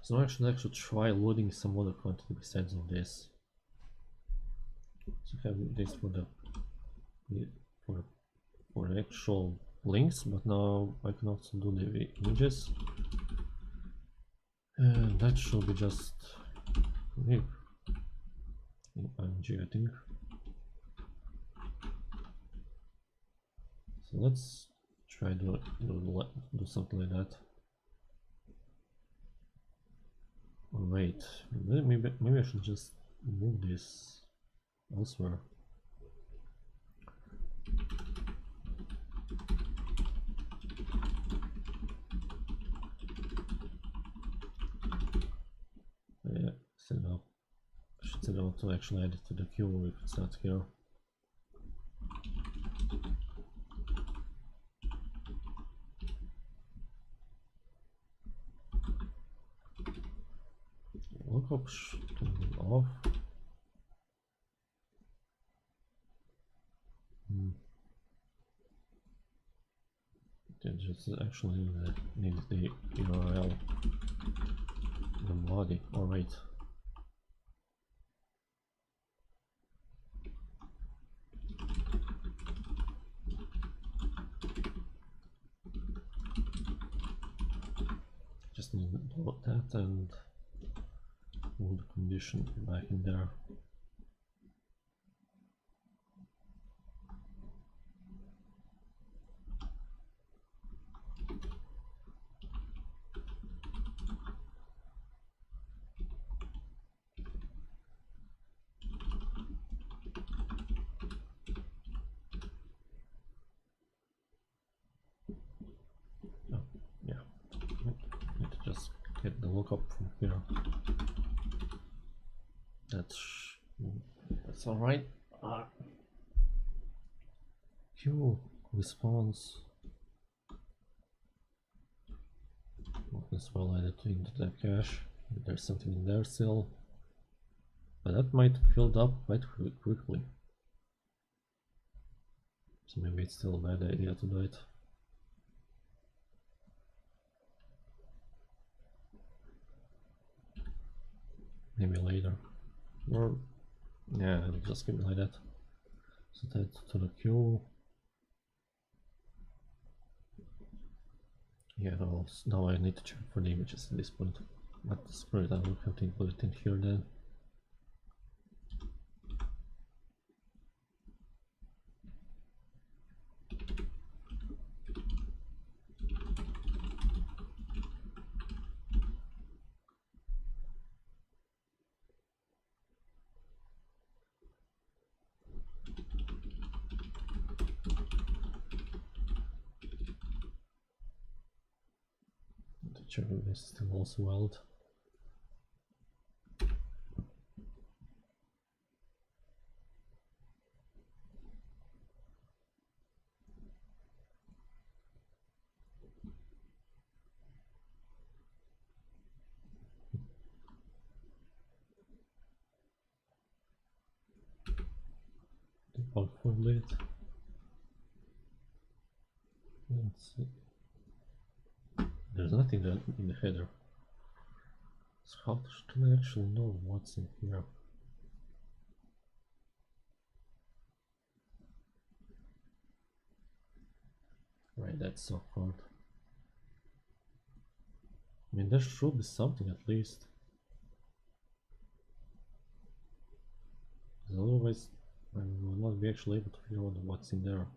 So now I should actually try loading some other content besides of this. So I have this for the for the actual links, but now I can also do the images. And that should be just in PNG, I think. So let's try to do something like that. Oh, wait, maybe I should just move this elsewhere. Yeah, set it up. I should set it up to actually add it to the queue if it's not here. Lookup off. Just actually need the URL, the body. All right. Just need to load that and move the condition back in there. Oh, yeah. Need to just get the lookup from here. That's all right. Queue response. As well added into the cache. There's something in there still, but that might build up quite quickly. So maybe it's still a bad idea to do it. Maybe later. Or yeah, I'll just keep it like that. Set that to the queue. Yeah, now I need to check for the images at this point. But screw it, I will have to include it in here then. Check if this is still also valid. Debug for a bit. Let's see. There's nothing in the header. So how can I actually know what's in here? Right, that's so hard. I mean, there should be something at least. Because otherwise, I will not be actually able to figure out what's in there.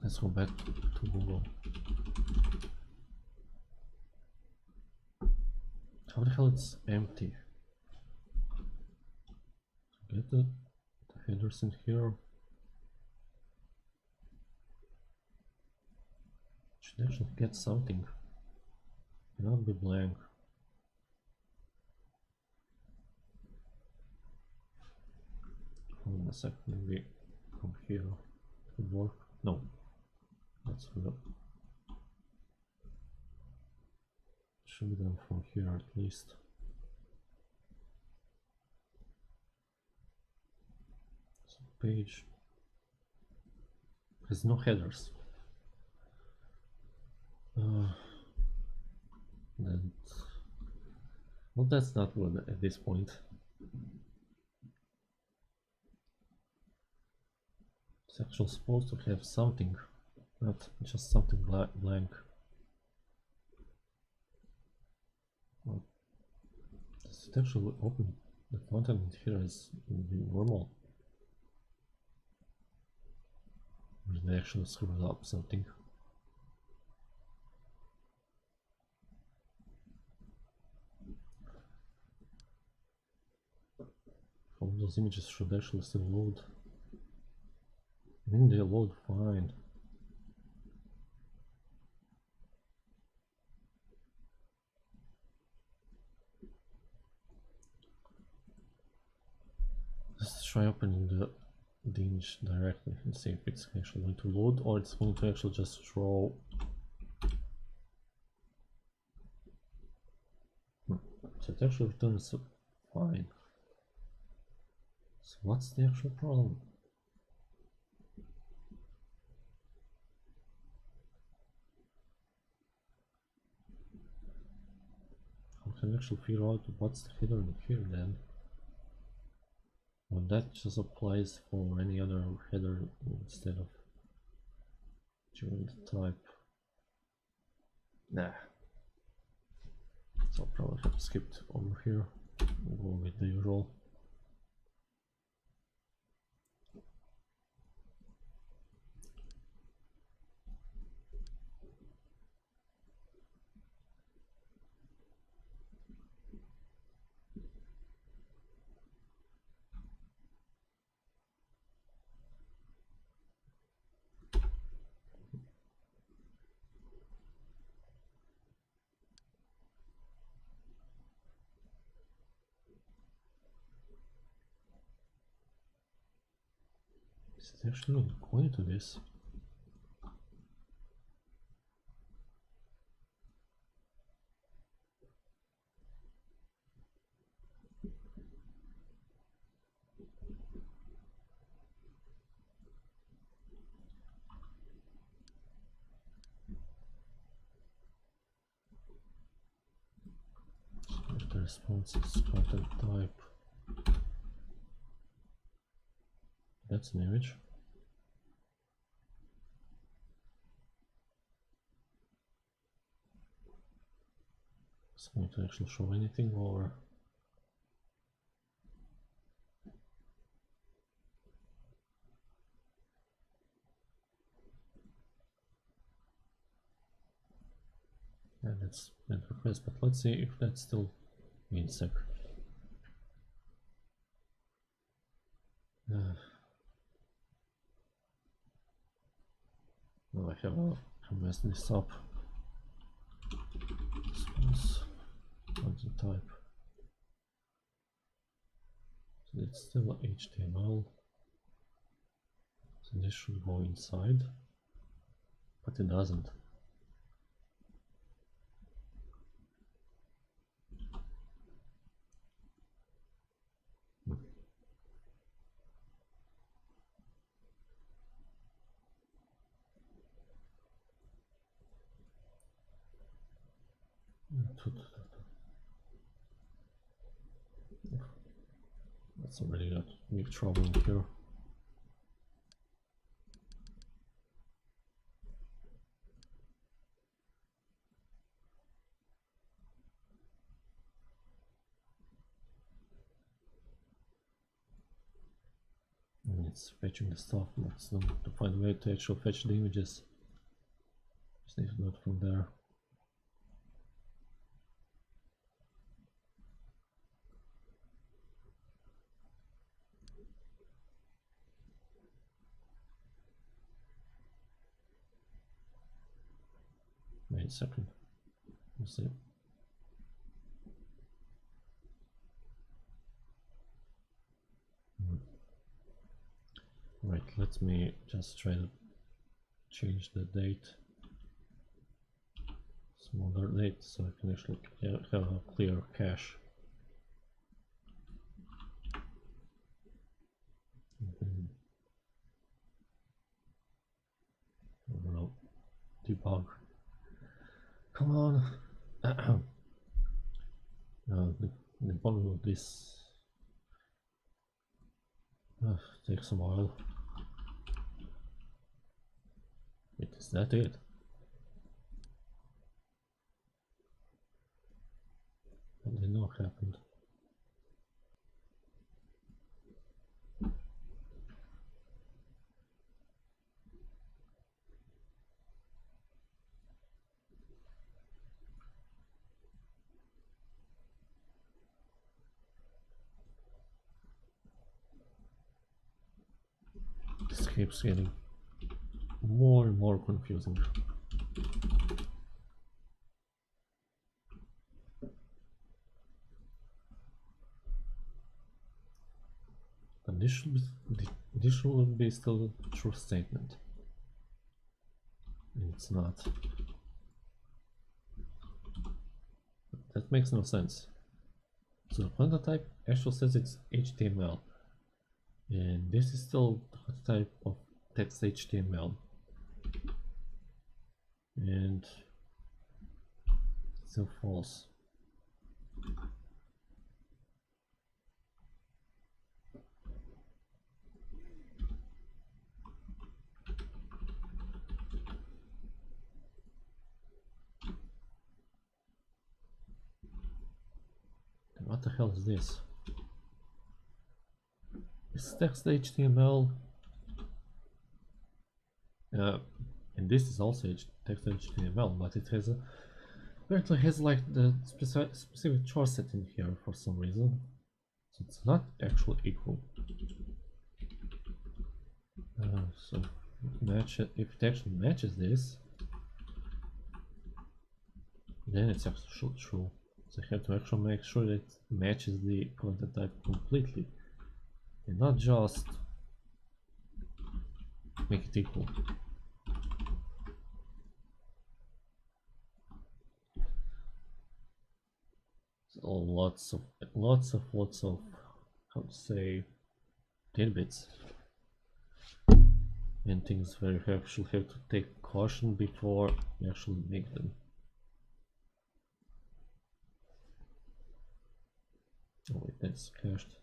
Let's go back to Google. How the hell it's empty? Get the headers in here. Should actually get something. Cannot be blank. Hold on a sec, maybe from here could work. No, that's real. Should be done from here at least. So page has no headers. And well, that's not good at this point. It's actually supposed to have something, not just something blank. Well, does it actually open the content here as normal? Or did they actually screw up something? All those images should actually still load. I think they load fine. Let's try opening the image directly and see if it's actually going to load or it's going to actually just throw. So it actually returns fine. So what's the actual problem? How can I actually figure out what's the header in here then? Well, that just applies for any other header instead of during the type. Nah. So I'll probably have to skip over here and go with the usual. Is it actually going to this? If the response is content type, that's an image. It's going to actually show anything or and it's that request, but let's see if that still means sec. Well, I messed this up. Response content type. So it's still HTML. So this should go inside, but it doesn't. That's already got big trouble in here. it's fetching the stuff. Let's to find a way to actually fetch the images. Just need to do it from there. Wait a second. We'll see. Right, let me just try to change the date. Smaller date, so I can actually have a clear cache. Well, debug. Come on. The problem with this takes a while. Wait, is that it? What did not happen? This keeps getting more and more confusing. But this should be still a true statement. And it's not. That makes no sense. So the content type actually says it's HTML. And this is still the type of text HTML. And it's still false. What the hell is this? It's text HTML. And this is also text HTML, but it has apparently has like the specific char set in here for some reason. So it's not actually equal. So match it, if it actually matches this, then it's actually true. So I have to actually make sure that it matches the content type completely and not just make it equal. So lots of how to say tidbits and things where you actually have to take caution before you actually make them. Oh wait, that's cached.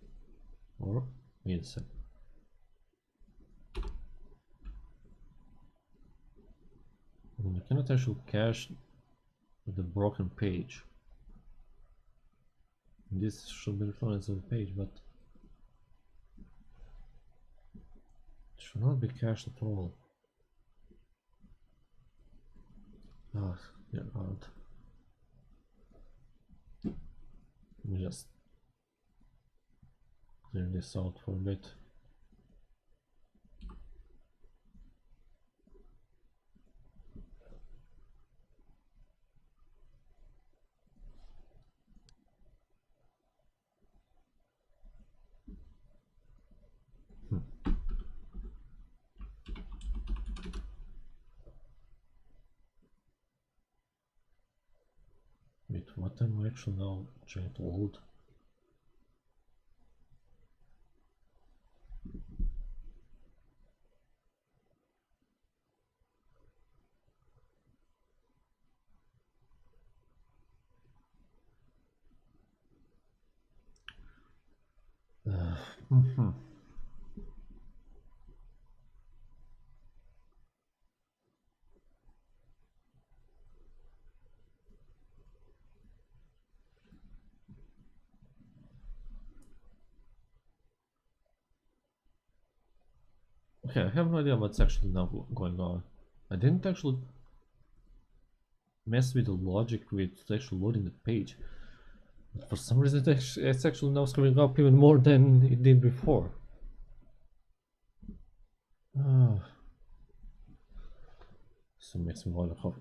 Or wait a second. You cannot actually cache the broken page. This should be returned as a page, but it should not be cached at all. Ah, yeah, God. Let me just clear this out for a bit. Wait, what am I actually now trying to load? Okay, I have no idea what's actually now going on. I didn't actually mess with the logic with actually loading the page. But for some reason it's actually now screwing up even more than it did before. So it makes me wonder how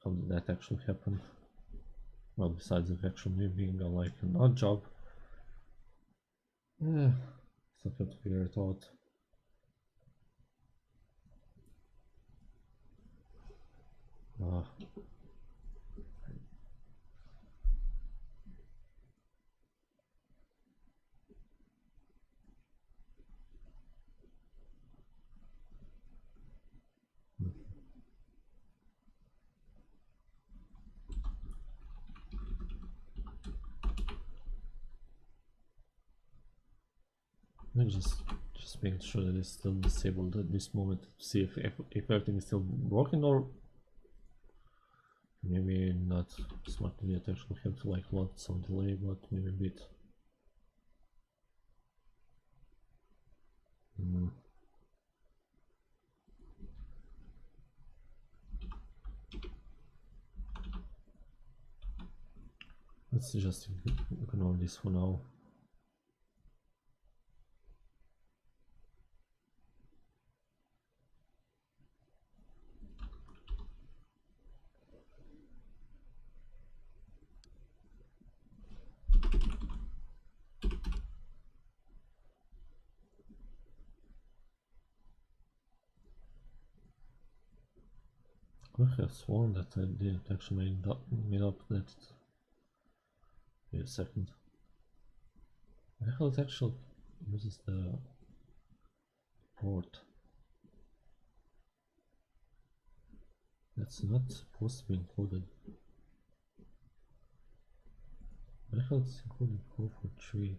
did that actually happen? Well, besides of actually being like an odd job. Still have to figure it out. I'm just making sure that it's still disabled at this moment to see if everything is still working, or maybe not smart yet. Actually have to like load some delay, but maybe a bit. Let's just ignore this for now. I have sworn that I didn't actually made up that. Wait a second. The hell it actually uses the port? That's not supposed to be included. Why the hell it's including 443?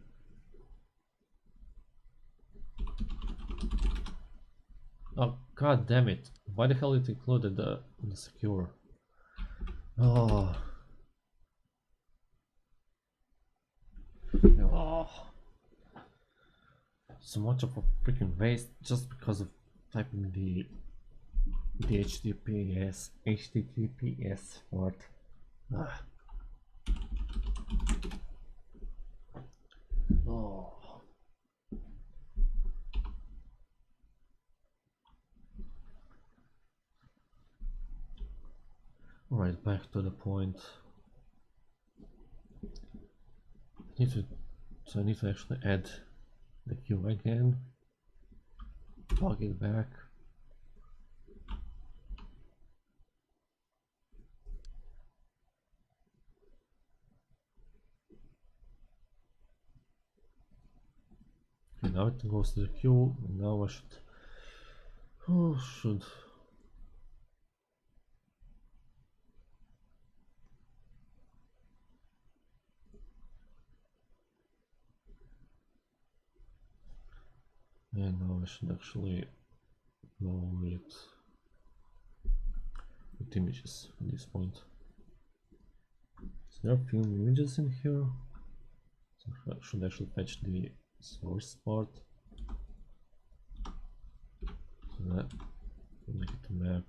Oh god damn it! Why the hell it included the secure? Oh. Oh. So much of a freaking waste just because of typing the HTTPS word. Oh. Alright, back to the point. I need to actually add the queue again. Plug it back. Okay, now it goes to the queue. Now I should. Oh, should. And now I should actually load it with images at this point. So there are a few images in here. So I should actually fetch the source part. So that we need to map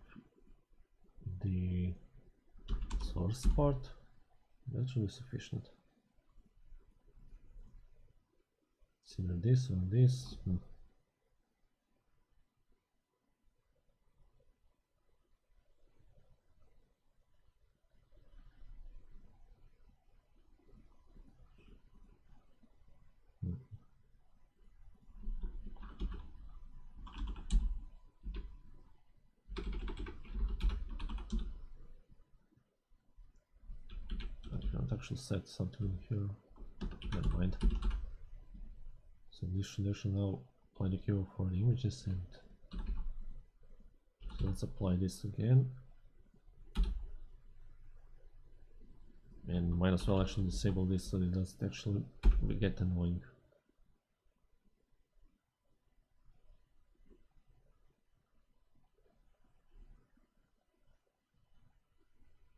the source part. That should be sufficient. It's either this or this. I can't actually set something in here. Never mind. So this should actually now apply the queue for the images, and so let's apply this again. And might as well actually disable this so it doesn't actually get annoying.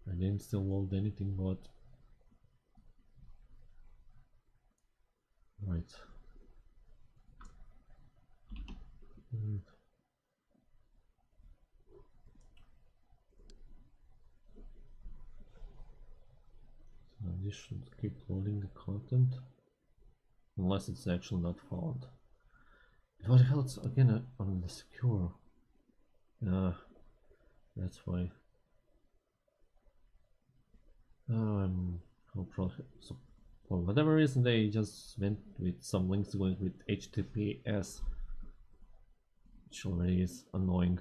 I didn't still load anything, but right. This should keep loading the content unless it's actually not found. What the hell? It's again on the secure. That's why. I'll probably, so for whatever reason they just went with some links going with HTTPS, which already is annoying.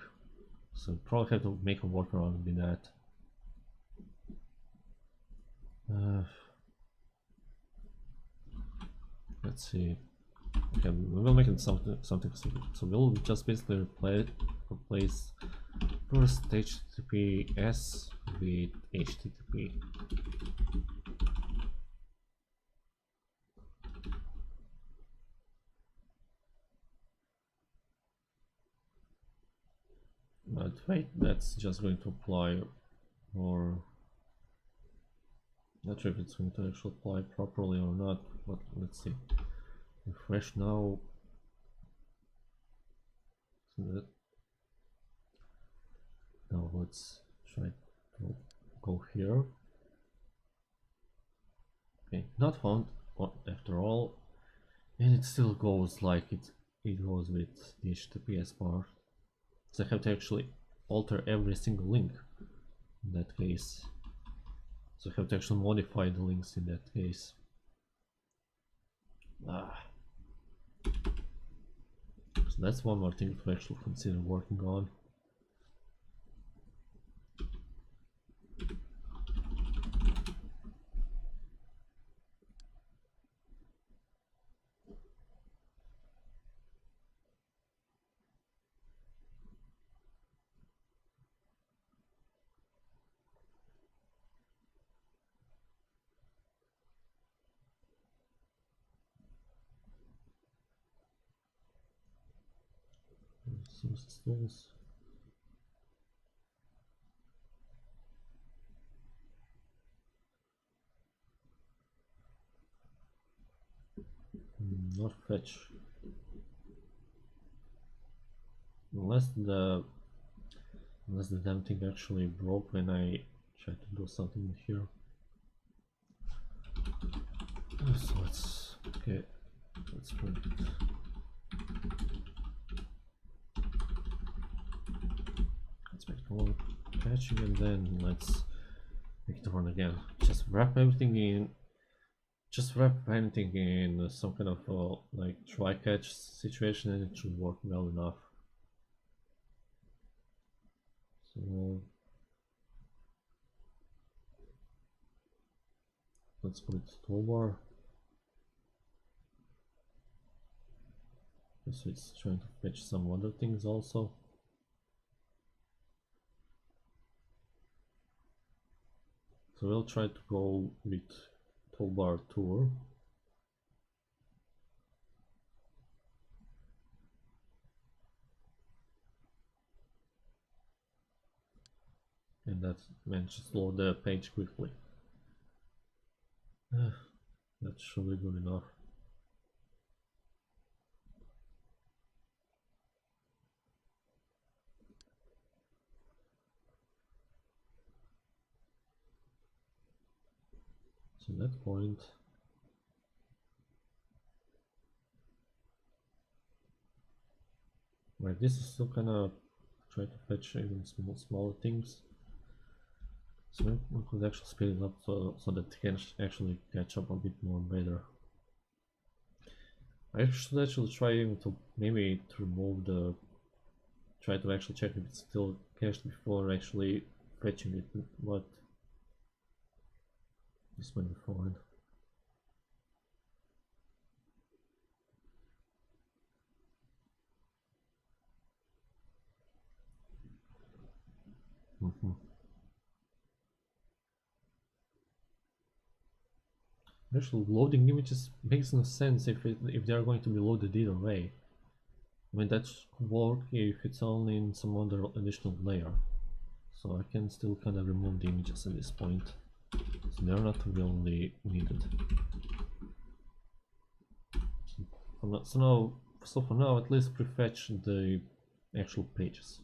So probably have to make a workaround with that. Let's see. Okay, we will make it something simple. So we'll just basically replace first HTTPS with HTTP. But wait, that's just going to apply, or not sure if it's going to actually apply properly or not, but let's see. Refresh now. Now let's try to go here. Okay, not found after all, and it still goes like it goes with the HTTPS part. So I have to actually alter every single link in that case. So I have to actually modify the links in that case. So that's one more thing to actually consider working on. Some stalls. Not fetch. Unless the damn thing actually broke when I tried to do something here. So let's print it. Let's make it all patching, and then let's make it run again. Just wrap everything in. Just wrap anything in some kind of like try catch situation, and it should work well enough. So let's put it toolbar. So it's trying to fetch some other things also. So we'll try to go with toolbar tour. And that manages to load the page quickly. That should be good enough. So at that point, right, this is still kind of try to fetch even smaller things. So we could actually speed it up so that it can actually catch up a bit more better. I should actually try even to maybe to remove the, try to actually check if it's still cached before actually fetching it, but this might be fine. Actually, loading images makes no sense if they are going to be loaded either way. I mean, that could work if it's only in some other additional layer. So I can still kind of remove the images at this point. So they're not really needed. So for now, at least prefetch the actual pages.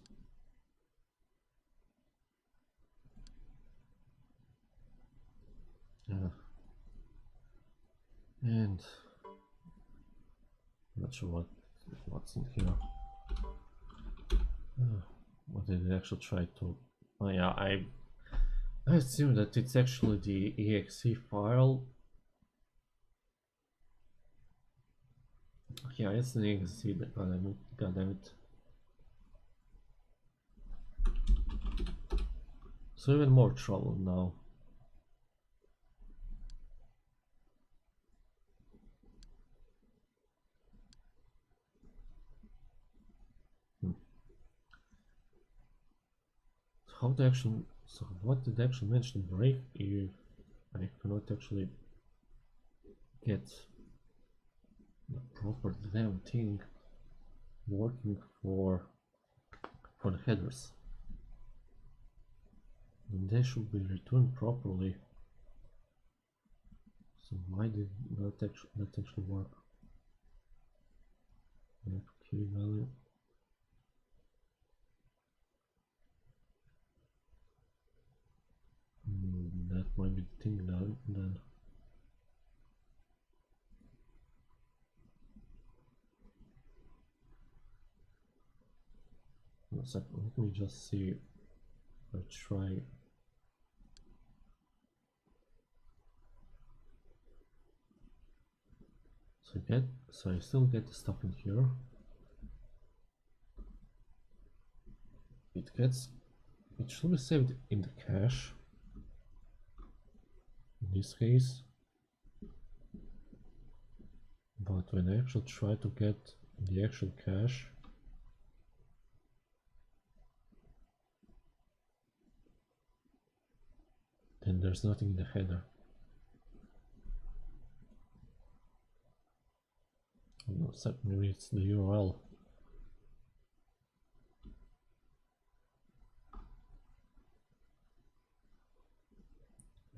And I'm not sure what's in here. What did it actually try to? Oh yeah, I assume that it's actually the exe file. Yeah, it's an exe. God damn it. So even more trouble now. So what did actually manage to break if I cannot actually get the proper damn thing working for the headers? And they should be returned properly. So why did that actually work? Key value. That might be the thing then. One second, let me just see if I try. So I still get the stuff in here. It should be saved in the cache. In this case. But when I actually try to get the actual cache, then there's nothing in the header. No, maybe it's the URL.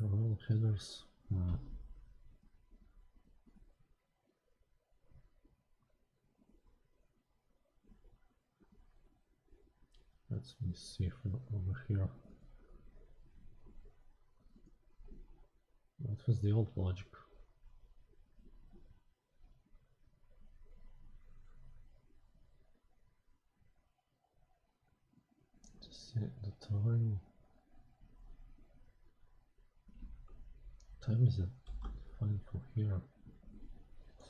URL headers. Let me see if over here. What was the old logic? Just set the time. Time is defined from here.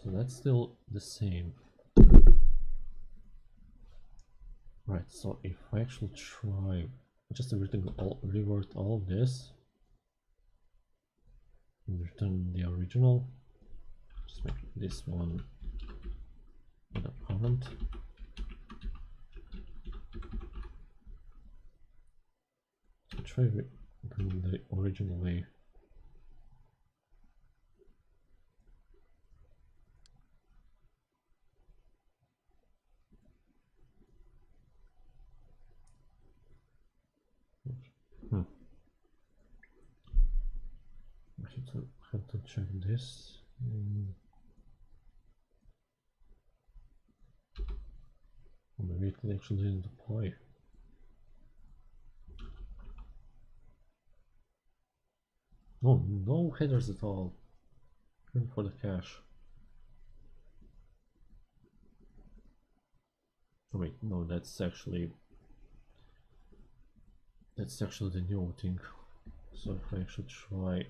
So that's still the same. Right, so if I actually try just revert all of this and return the original, just make this one in a current. Try bring the original way. I have to check this. Maybe it actually didn't deploy. Oh, no headers at all. Even for the cache. Oh, wait, no, that's actually the new thing. So if I actually try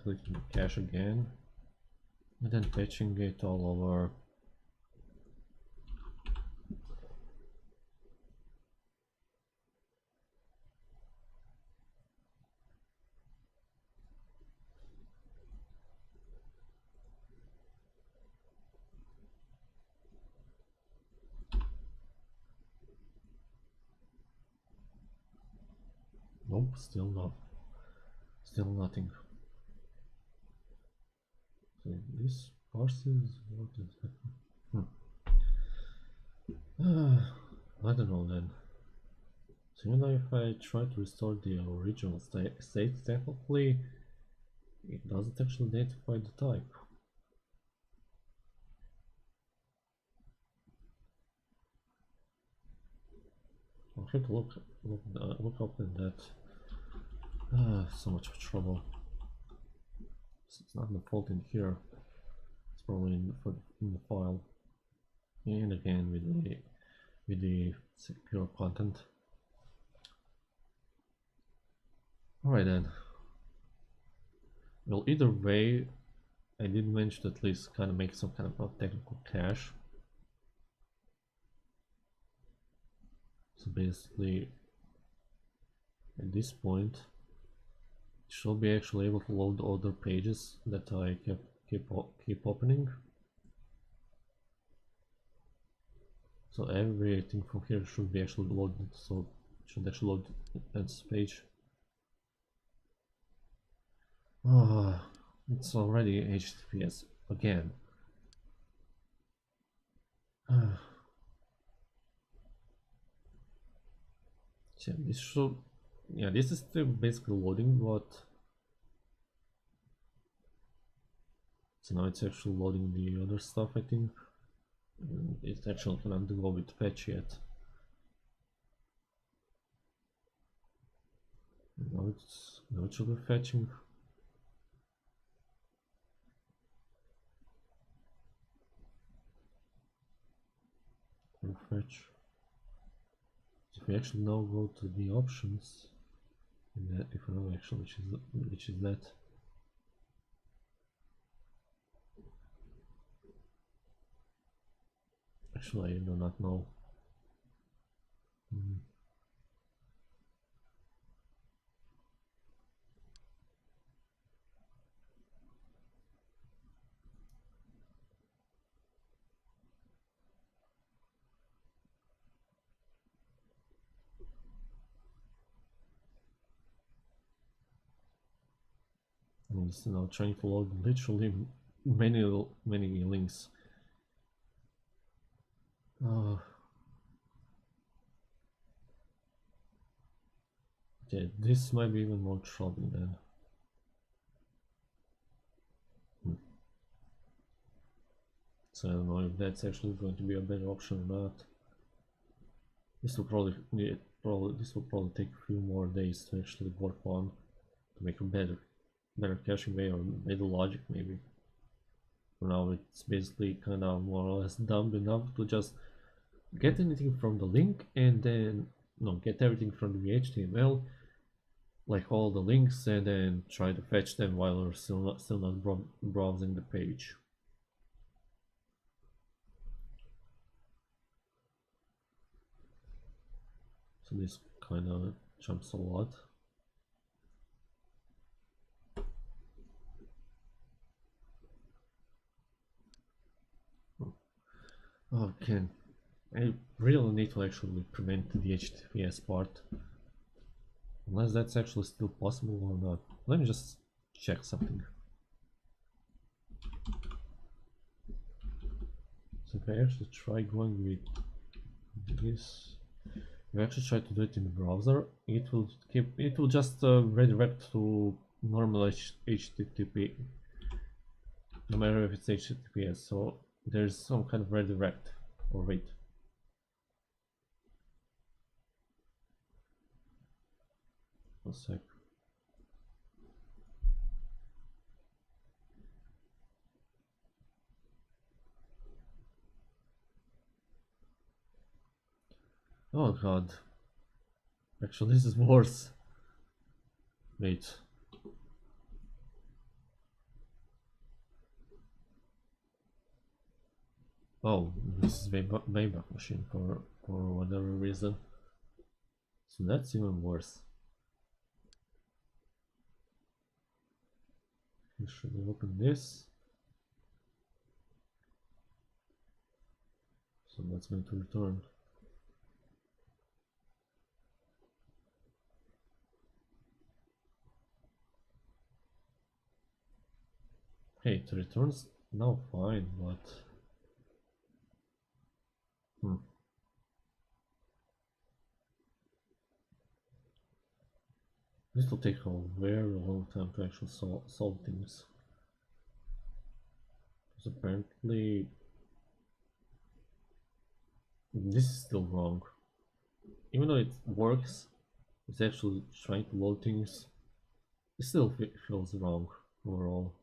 clicking the cache again and then patching it all over. Nope, still nothing. So this parses, what is happening? I don't know then. So you know, if I try to restore the original state technically, it doesn't actually identify the type. I'll have to look up at that. So much trouble. It's not the fault in here. It's probably in the file. And again with the secure content. Alright then. Well, either way, I did mention at least kind of make some kind of a technical cache. So basically, at this point, it should be actually able to load other pages that I keep opening. So everything from here should be actually loaded. So it should actually load this page. It's already HTTPS again. Yeah, this should, yeah, this is still basically loading, but so now it's actually loading the other stuff, I think. It's actually cannot go with fetch yet. Now it should be fetching. Fetch. If we actually now go to the options, and if I know actually which is that. Actually, I do not know. I'm just now trying to load literally many links. Okay, this might be even more troubling then. So I don't know if that's actually going to be a better option or not. This will probably take a few more days to actually work on to make a better caching way or better logic maybe. For now it's basically kind of more or less dumb enough to just get anything from the link and then get everything from the HTML, like all the links, and then try to fetch them while you're still not browsing the page. So this kind of jumps a lot. Okay, I really need to actually prevent the HTTPS part. Unless that's actually still possible or not. Let me just check something. So if I actually try going with this, if I actually try to do it in the browser, it will just redirect to normal HTTP, no matter if it's HTTPS. So there's some kind of redirect. Or wait. A sec. Oh god. Actually, this is worse. Wait. Oh, this is Wayback machine for whatever reason. So that's even worse. We should open this. So that's going to return. Hey, it returns now fine, but this will take a very long time to actually solve things. Because apparently this is still wrong. Even though it works, it's actually trying to load things. It still feels wrong overall.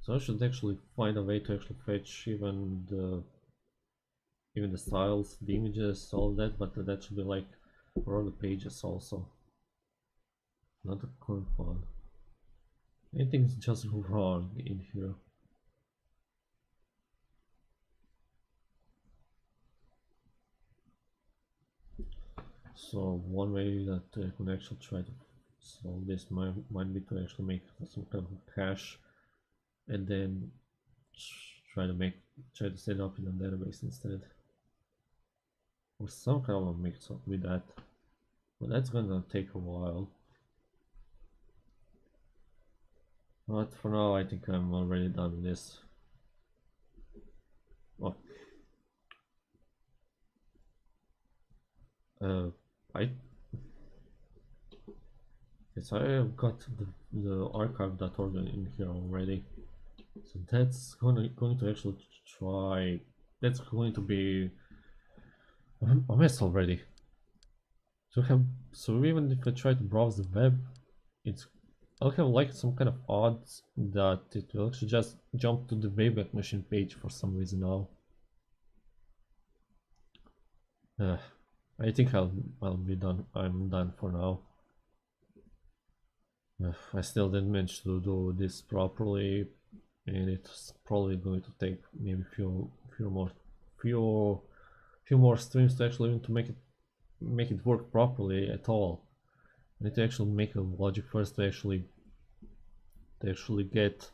So I should actually find a way to actually fetch even the styles, the images, all of that, but that should be like for all the pages also. Not the current one. Anything's just wrong in here. So one way that I can actually try to solve this might be to actually make some kind of cache and then try to set it up in a database instead. Or some kind of a mix up with that. But that's gonna take a while. But for now I think I'm already done with this. Oh. I yes, I have got the archive.org in here already. So that's going to actually try. That's going to be a mess already. So even if I try to browse the web, I'll have like some kind of odds that it will actually just jump to the Wayback machine page for some reason now. I think I'll be done. I'm done for now. I still didn't manage to do this properly, and it's probably going to take maybe few more streams to actually to make it work properly at all. I need to actually make a logic first to actually get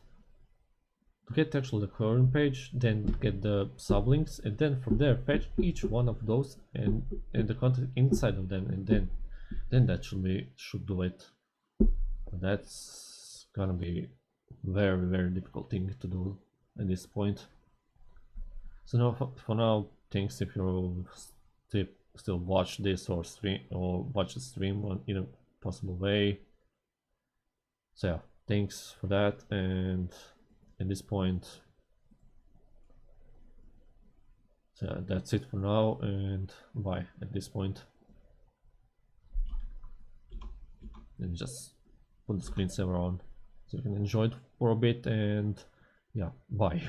actually the current page, then get the sublinks, and then from there fetch each one of those and the content inside of them, and then that should do it. That's gonna be very difficult thing to do at this point. So now for now, thanks if you still watch this or watch the stream in a possible way. So yeah, thanks for that, and at this point, so yeah, that's it for now, and bye at this point. And just put the screensaver on so you can enjoy it for a bit, and yeah, bye.